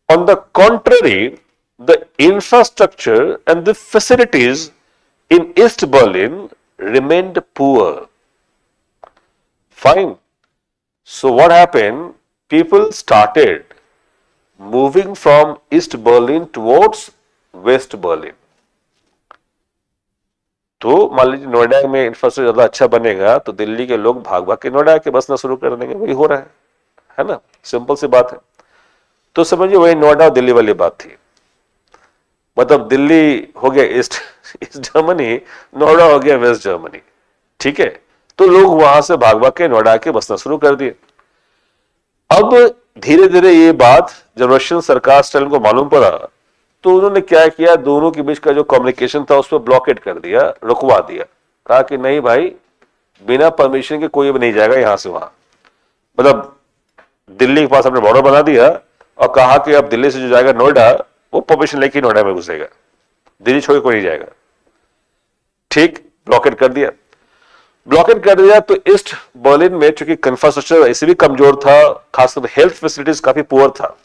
On the contrary, the infrastructure and the facilities in East Berlin remained poor. Fine. So what happened? People started moving from East Berlin towards West Berlin. तो मान लीजिए नोएडा में infrastructure ज्यादा अच्छा बनेगा तो दिल्ली के लोग भाग भाग के नोएडा के बसना शुरू कर देंगे. वही हो रहा है ना, सिंपल सी बात है. तो समझिए वही नोएडा और दिल्ली वाली बात थी। मतलब दिल्ली हो गया ईस्ट ईस्ट जर्मनी, नोएडा हो गया वेस्ट जर्मनी। ठीक है, तो लोग वहां से भाग भाग के नोएडा के बसना शुरू कर दिए। अब धीरे धीरे ये बात जब रशियन सरकार स्टालिन को मालूम पड़ा, तो उन्होंने क्या किया, दोनों के बीच का जो कम्युनिकेशन था उस पर ब्लॉकेट कर दिया, रुकवा दिया। कहा कि नहीं भाई, बिना परमिशन के कोई भी नहीं जाएगा यहां से वहां। मतलब दिल्ली के पास अपने बॉर्डर बना दिया और कहा कि अब दिल्ली से जो जाएगा नोएडा, वो परमिशन लेके नोएडा में घुसेगा, दिल्ली छोड़ के कोई नहीं जाएगा। ठीक, ब्लॉकेट कर दिया। ब्लॉकेट कर दिया तो ईस्ट बर्लिन में चूंकि इंफ्रास्ट्रक्चर ऐसे भी कमजोर था, खासकर हेल्थ फैसिलिटीज काफी पुअर था,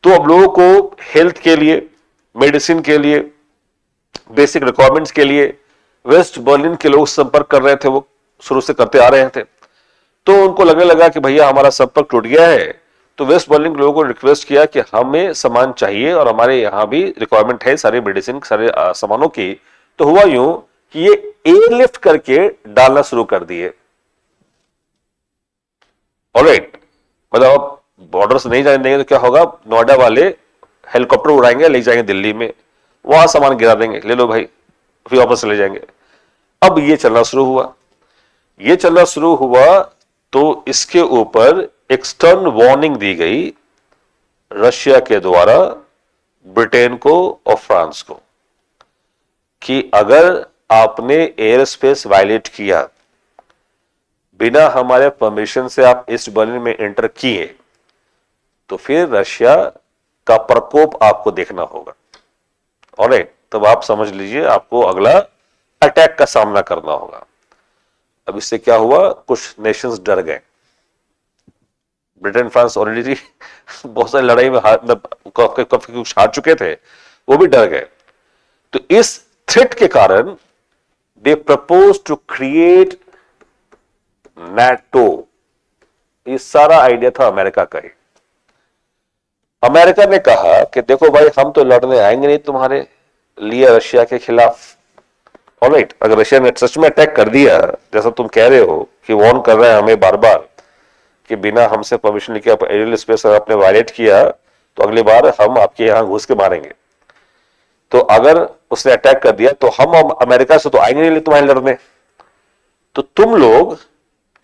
तो अब लोगों को हेल्थ के लिए, मेडिसिन के लिए, बेसिक रिक्वायरमेंट्स के लिए वेस्ट बर्लिन के लोग संपर्क कर रहे थे, वो शुरू से करते आ रहे थे। तो उनको लगने लगा कि भैया हमारा संपर्क टूट गया है, तो वेस्ट बर्लिन के लोगों को रिक्वेस्ट किया कि हमें सामान चाहिए और हमारे यहां भी रिक्वायरमेंट है सारे मेडिसिन, सारे सामानों की। तो हुआ यूं कि ये एयरलिफ्ट करके डालना शुरू कर दिए। ऑलराइट, मतलब अब बॉर्डर से नहीं जाने देंगे तो क्या होगा, नोएडा वाले हेलीकॉप्टर उड़ाएंगे, ले जाएंगे दिल्ली में, वहां सामान गिरा देंगे, ले लो भाई, फिर वापस चले जाएंगे। अब ये चलना शुरू हुआ। ये चलना शुरू हुआ तो इसके ऊपर एक स्टर्न वार्निंग दी गई रशिया के द्वारा ब्रिटेन को और फ्रांस को कि अगर आपने एयर स्पेस वायलेट किया, बिना हमारे परमिशन से आप ईस्ट बर्लिन में एंटर किए, तो फिर रशिया का प्रकोप आपको देखना होगा। ऑलराइट, तब आप समझ लीजिए आपको अगला अटैक का सामना करना होगा। अब इससे क्या हुआ, कुछ नेशंस डर गए। ब्रिटेन फ्रांस ऑलरेडी बहुत सारी लड़ाई में कुछ हार चुके थे, वो भी डर गए। तो इस थ्रेट के कारण दे प्रपोज टू क्रिएट नाटो। ये सारा आइडिया था अमेरिका का ही। अमेरिका ने कहा कि देखो भाई, हम तो लड़ने आएंगे नहीं तुम्हारे लिए रशिया के खिलाफ। ऑलराइट, अगर रशिया ने सच में अटैक कर दिया जैसा तुम कह रहे हो कि वार्न कर रहे हैं हमें बार बार कि बिना हमसे परमिशन लेके आप एरियल स्पेस आपने वायलेट किया, तो अगली बार हम आपके यहां घुस के मारेंगे। तो अगर उसने अटैक कर दिया तो हम अमेरिका से तो आएंगे नहीं तुम्हारे लड़ने, तो तुम लोग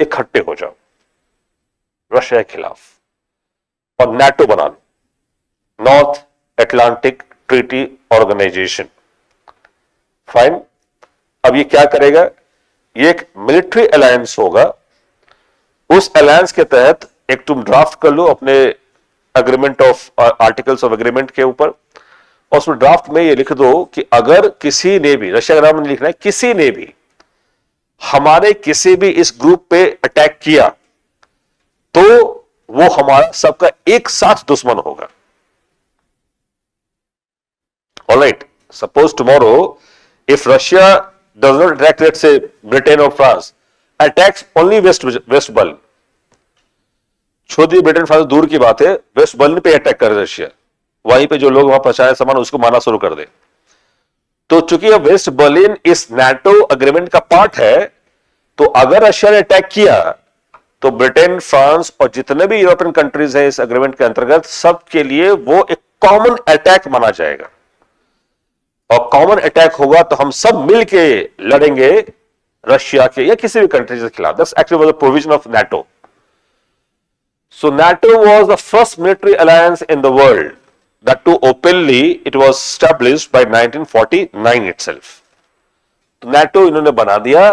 इकट्ठे हो जाओ रशिया के खिलाफ और नाटो बना लो, North Atlantic Treaty Organisation. Fine, अब ये क्या करेगा, ये एक मिलिट्री अलायंस होगा। उस अलायंस के तहत एक तुम ड्राफ्ट कर लो अपने agreement of articles of agreement के ऊपर, और उसमें ड्राफ्ट में ये लिख दो कि अगर किसी ने भी, रशिया का नाम नहीं लिखना है, किसी ने भी हमारे किसी भी इस ग्रुप पे अटैक किया तो वो हमारा सबका एक साथ दुश्मन होगा। Alright, suppose tomorrow if Russia does not attack, let's say Britain और France attacks only West Berlin, छोड़ दी ब्रिटेन फ्रांस दूर की बात है, वेस्ट बर्लिन पे अटैक करे रशिया, वहीं पे जो लोग वहां पहुंचाए सामान उसको मारना शुरू कर दे, तो चूंकि अब वेस्ट बर्लिन इस नाटो अग्रीमेंट का पार्ट है, तो अगर रशिया ने अटैक किया तो ब्रिटेन, फ्रांस और जितने भी यूरोपियन कंट्रीज हैं इस अग्रीमेंट के अंतर्गत, सबके लिए वो एक कॉमन अटैक माना जाएगा। और कॉमन अटैक होगा तो हम सब मिलके लड़ेंगे रशिया के या किसी भी कंट्री के खिलाफ। That's actually was the provision of NATO. So NATO was the first military alliance in the world. That too openly, it was established by 1949 itself. तो NATO इन्होंने बना दिया,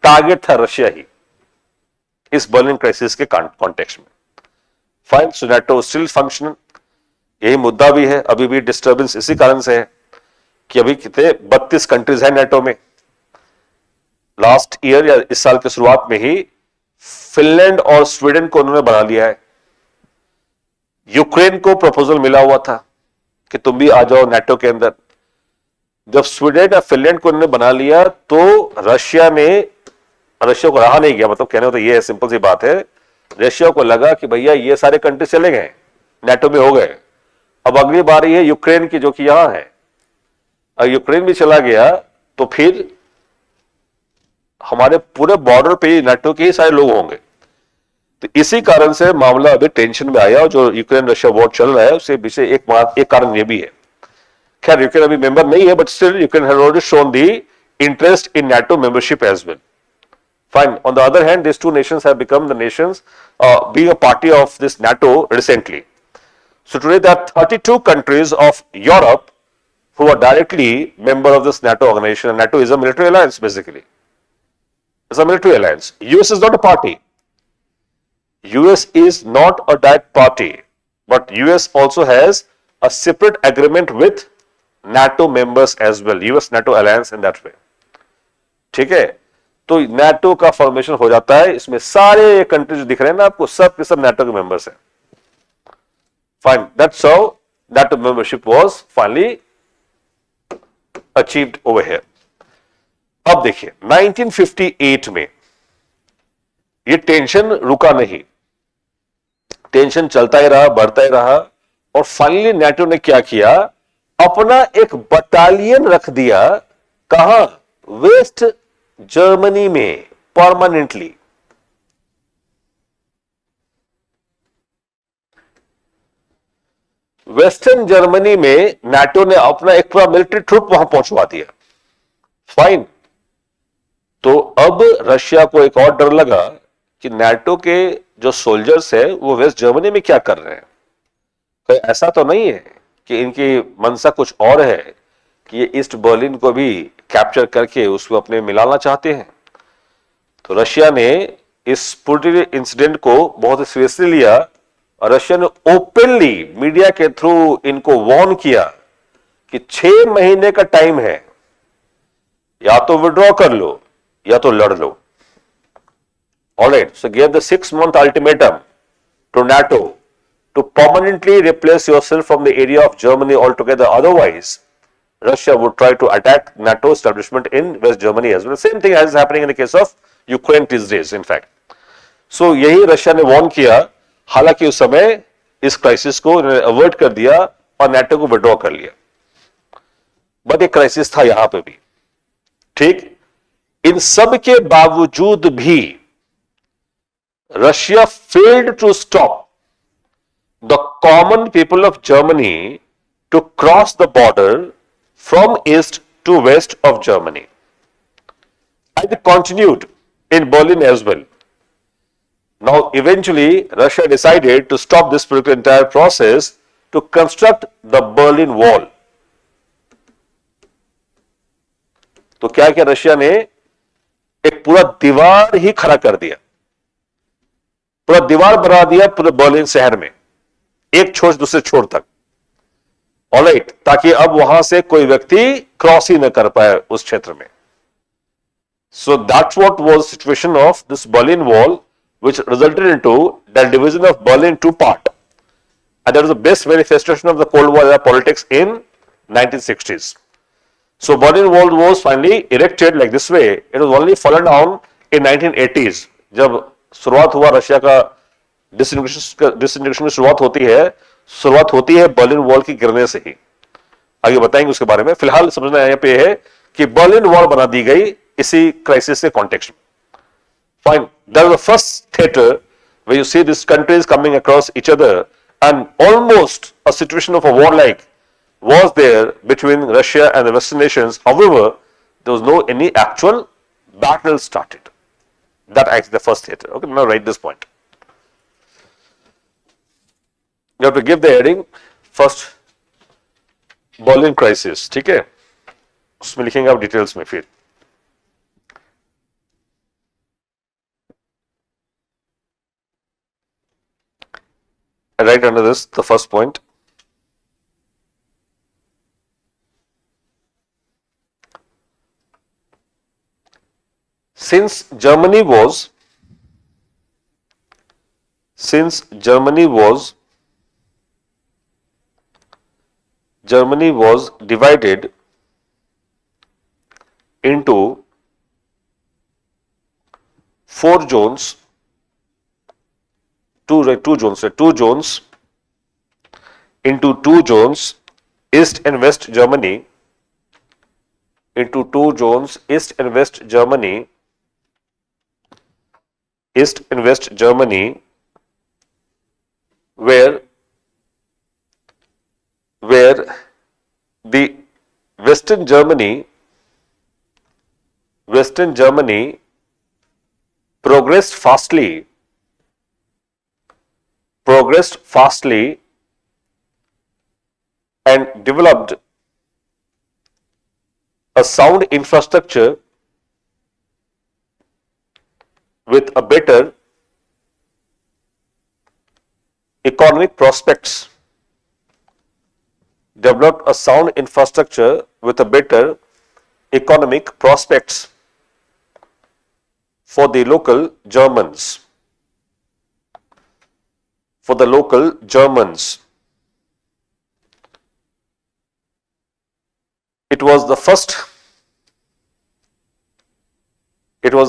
टारगेट था रशिया ही इस बर्लिन क्राइसिस के context में। Fine, सो NATO still functional. यही मुद्दा भी है, अभी भी डिस्टर्बेंस इसी कारण से है कि अभी कितने 32 कंट्रीज है NATO में। लास्ट ईयर या इस साल के शुरुआत में ही फिनलैंड और स्वीडन को उन्होंने बना लिया है। यूक्रेन को प्रपोजल मिला हुआ था कि तुम भी आ जाओ नाटो के अंदर। जब स्वीडन या फिनलैंड को उन्होंने बना लिया तो रशिया को रहा नहीं गया, मतलब कहने को तो ये सिंपल सी बात है, रशिया को लगा कि भैया ये सारे कंट्री चले गए, नाटो में हो गए, अब अगली बारी है यूक्रेन की जो कि यहां है। अगर यूक्रेन भी चला गया तो फिर हमारे पूरे बॉर्डर पे नाटो के ही सारे लोग होंगे। तो इसी कारण से मामला अभी टेंशन में आया और जो यूक्रेन रशिया वॉर चल रहा है उसके पीछे एक कारण ये भी है। खैर यूक्रेन अभी मेंबर नहीं है, but still Ukraine has already shown the interest in NATO membership as well. Fine. On the other hand, these two nations have become the nations being a party of this NATO recently. So today there are 32 countries of Europe who are directly member of this NATO organization. And NATO is a military alliance basically. It's a military alliance. US is not a party. US is not a direct party, but US also has a separate agreement with NATO members as well. US NATO alliance in that way. ठीक है, तो NATO का formation हो जाता है, इसमें सारे country जो दिख रहे हैं ना आपको, सब के सब NATO के मेंबर्स हैं। Fine, that's how NATO membership was finally achieved over here. अब देखिए 1958 में ये टेंशन रुका नहीं, टेंशन चलता ही रहा, बढ़ता ही रहा, और फाइनली NATO ने क्या किया, अपना एक बटालियन रख दिया, कहां, वेस्ट जर्मनी में परमानेंटली। वेस्टर्न जर्मनी में NATO ने अपना एक पूरा मिलिट्री ट्रूप वहां पहुंचवा दिया। फाइन, तो अब रशिया को एक और डर लगा कि NATO के जो सोल्जर्स है वो वेस्ट जर्मनी में क्या कर रहे हैं, कोई ऐसा तो नहीं है कि इनकी मनसा कुछ और है कि ये ईस्ट बर्लिन को भी कैप्चर करके उसको अपने मिलाना चाहते हैं। तो रशिया ने इस पूरे इंसिडेंट को बहुत सीरियसली लिया और रशिया ने ओपनली मीडिया के थ्रू इनको वार्न किया कि 6 महीने का टाइम है, या तो विड्रॉ कर लो या तो लड़ लो। Alright, so give the 6-month ultimatum to NATO to permanently replace yourself from the area of Germany altogether. Otherwise, Russia would try to attack NATO establishment in West Germany as well. Same thing is happening in the case of Ukraine these days, in fact. So यही Russia ने Warne किया, हालांकि उस समय इस crisis को avoid कर दिया और NATO को विड्रॉ कर लिया, बट एक क्राइसिस था यहां पे भी। ठीक, इन सब के बावजूद भी Russia failed to stop the common people of Germany to cross the border from east to west of Germany, and it continued in Berlin as well. Now eventually Russia decided to stop this entire process to construct the Berlin Wall. तो क्या किया Russia ने, एक पूरा दीवार ही खड़ा कर दिया, पूरा दीवार बना दिया पूरे बर्लिन शहर में, एक छोर दूसरे छोर तक। ऑलराइट, ताकि अब वहां से कोई व्यक्ति क्रॉस ही न कर पाए उस क्षेत्र में। So that's what was situation of this Berlin wall, which resulted into the division of Berlin to part, and that was the best manifestation of the cold war politics in 1960s. So Berlin Wall was finally erected like this way. It was only fallen down in 1980s. जब शुरुआत हुआ Russia का disintegration की शुरुआत होती है Berlin wall की गिरने से ही। आगे बताएंगे उसके बारे में, फिलहाल समझना यहाँ पे है कि बर्लिन वॉल बना दी गई इसी क्राइसिस के कॉन्टेक्स्ट में। Fine, that was the first theatre where you see this countries coming across each other and almost a situation of a war like was there between Russia and the Western nations. However, there was no any actual battle started. That actually the first theater. Okay, now write this point. You have to give the heading first Berlin crisis. ठीक है, उसमें लिखेंगे आप details में फिर। Right under this, the first point. Since Germany was divided into 4 zones, two zones into 2 zones, East and West Germany, into 2 zones, East and West Germany, where where the Western Germany progressed fastly and developed a sound infrastructure with a better economic prospects. Developed a sound infrastructure with a better economic prospects for the local Germans. For the local Germans. It was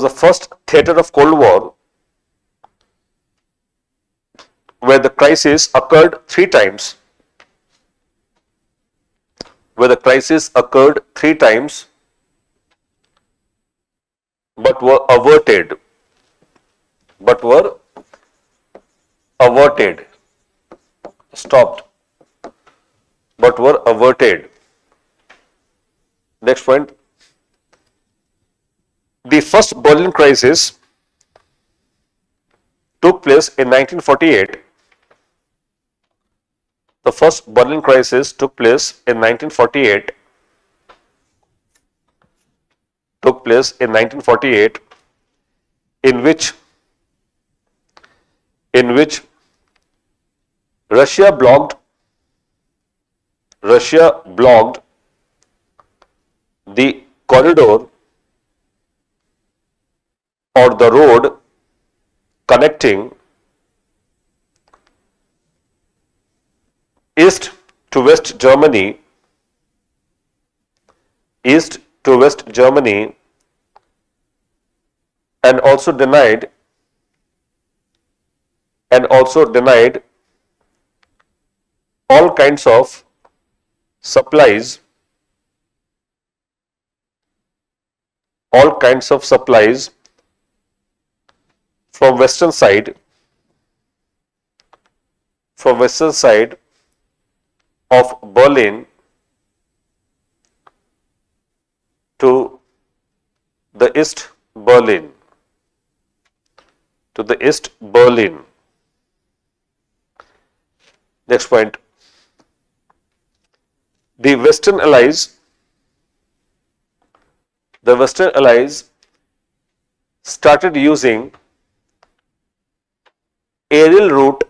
the first theater of Cold War where the crisis occurred three times. But were averted. Stopped. But were averted. Next point. The first Berlin crisis took place in 1948. The first Berlin crisis took place in 1948. In which Russia blocked the corridor or the road connecting East to West Germany and also denied all kinds of supplies from western side of Berlin to the East Berlin. Next point. The Western Allies started using aerial route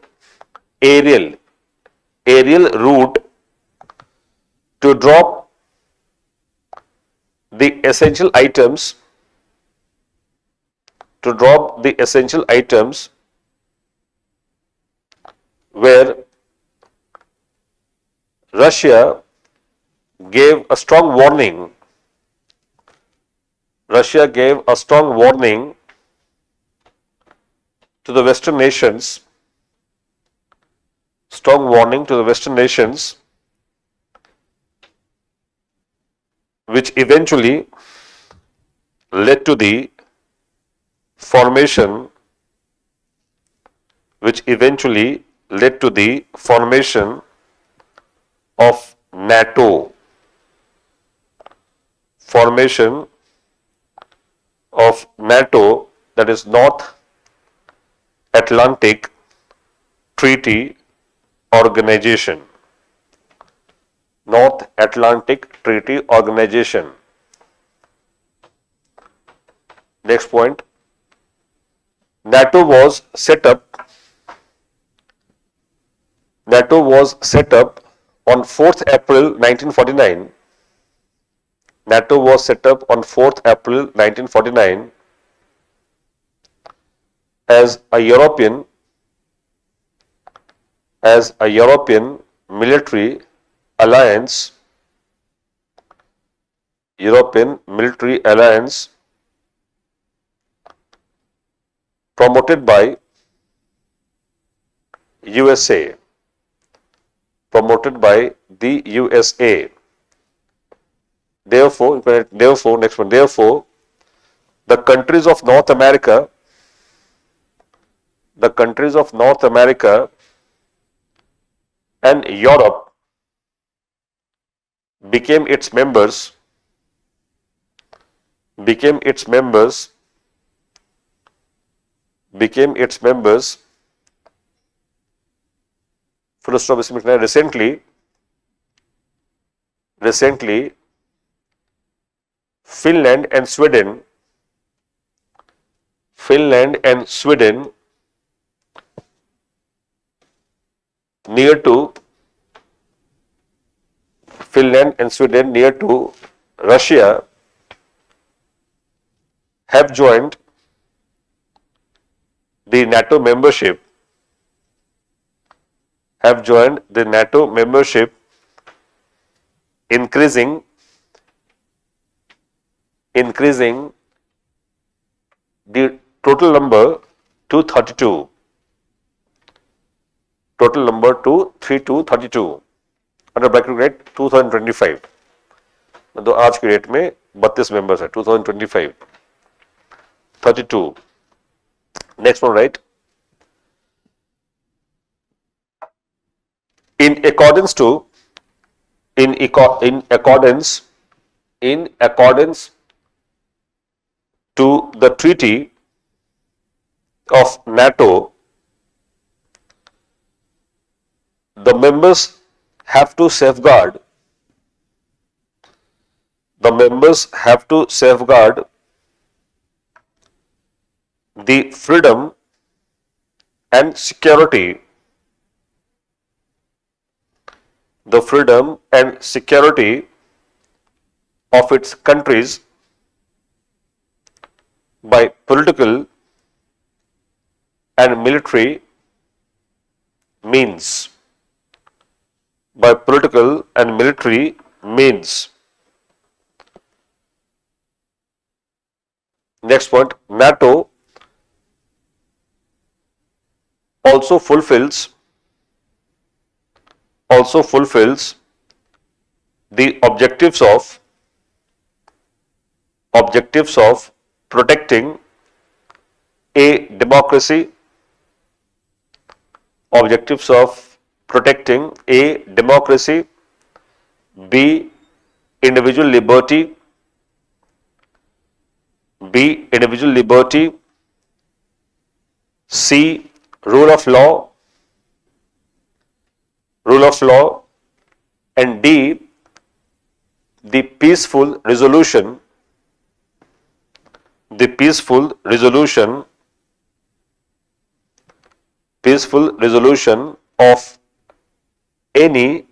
to drop the essential items where Russia gave a strong warning to the Western nations, which eventually led to the formation of NATO. That is North Atlantic Treaty Organization. Next point. NATO was set up on 4th April 1949. As a European military alliance promoted by USA. Therefore, next one. Therefore, the countries of North America and Europe became its members, became its members, became its members, full stop इसमें लिखना है recently Finland and Sweden near to Russia have joined the NATO membership, increasing the total number to 32. Total number to 32. Under bracket rate 2025. तो आज के date में 32 members है 2025 32. Next one, right? In accordance to the treaty of NATO, the members have to safeguard the freedom and security of its countries by political and military means. Next point, NATO also fulfills the objectives of protecting a democracy, B, individual liberty, C, rule of law, and D, the peaceful resolution of any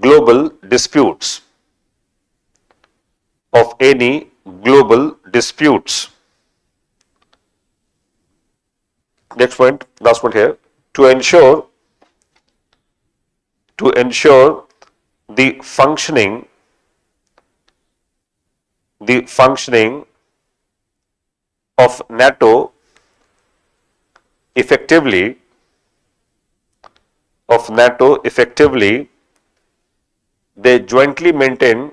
global disputes. Next point, last point here. To ensure the functioning of NATO effectively, they jointly maintained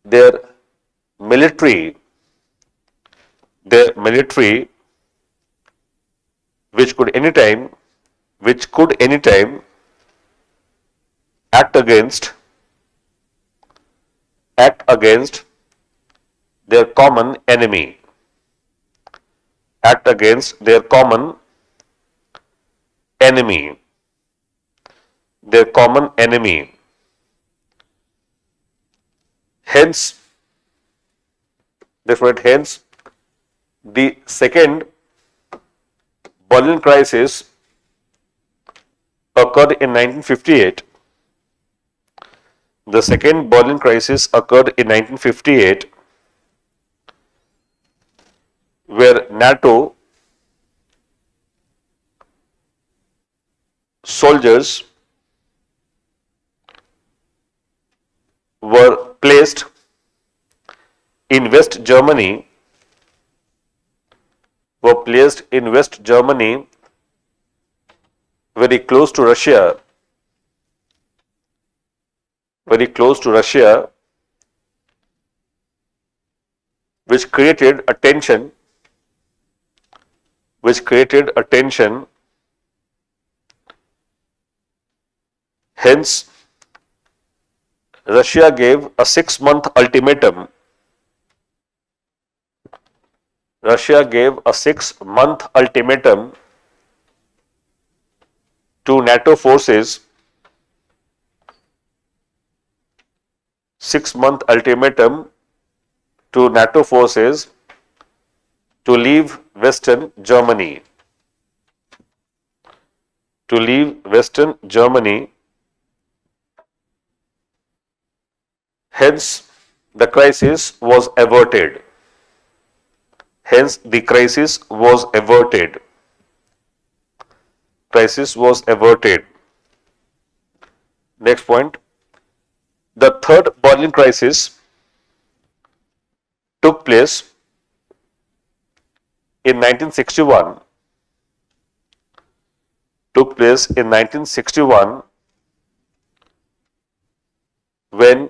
their military, which could anytime act against their common enemy. Hence, the second Berlin crisis occurred in 1958. Where NATO soldiers were placed in West Germany, very close to Russia, which created a tension, hence Russia gave a 6-month ultimatum. Russia gave a 6-month ultimatum to NATO forces. 6-month ultimatum to NATO forces to leave Western Germany. To leave Western Germany. Hence, the crisis was averted. Hence, the crisis was averted. Crisis was averted. Next point. The third Berlin crisis took place in 1961. Took place in 1961 when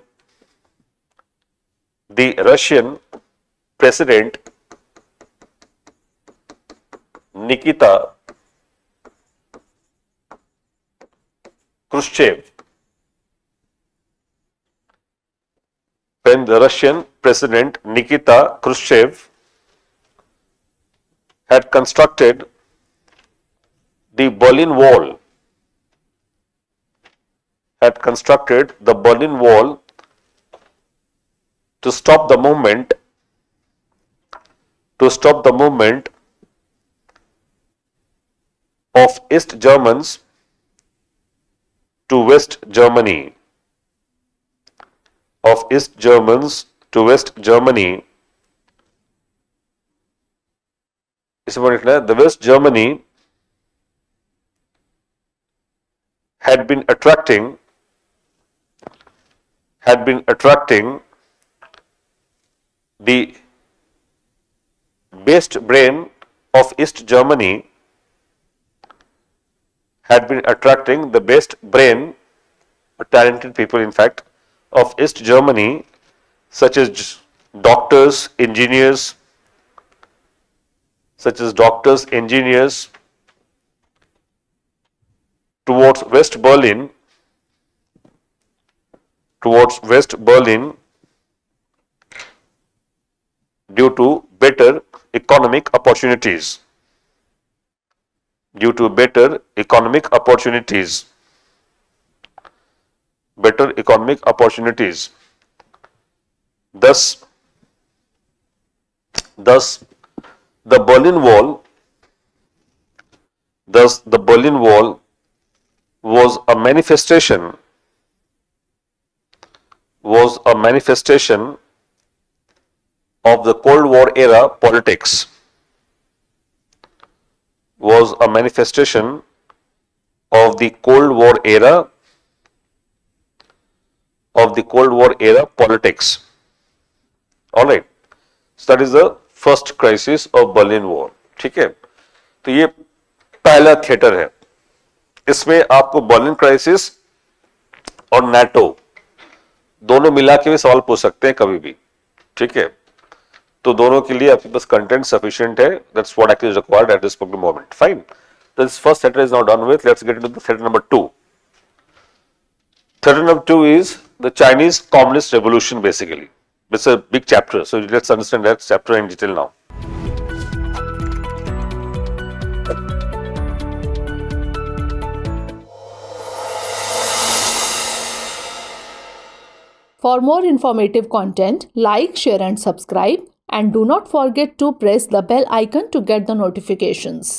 the Russian president Nikita Khrushchev, when the Russian president Nikita Khrushchev had constructed the Berlin Wall, to stop the movement of East Germans to West Germany. Of East Germans to West Germany. The West Germany had been attracting the best brain of East Germany, talented people in fact, of East Germany, such as doctors, engineers, towards West Berlin, due to better economic opportunities. Thus, the Berlin Wall was a manifestation of the Cold War era politics. All right. So that is the first crisis of Berlin Wall. ठीक है, तो ये पहला theatre है. इसमें आपको Berlin crisis और NATO दोनों मिला के भी सवाल पूछ सकते हैं कभी भी. ठीक है, तो दोनों के लिए आपके पास कंटेंट सफिशिएंट है. That's what actually is required at this moment. Fine. This first theatre is now done with. Let's get into the theatre number 2. Theory number 2 is the Chinese Communist Revolution basically. It's a big chapter, so let's understand that chapter in detail now. For more informative content, like, share and subscribe, and do not forget to press the bell icon to get the notifications.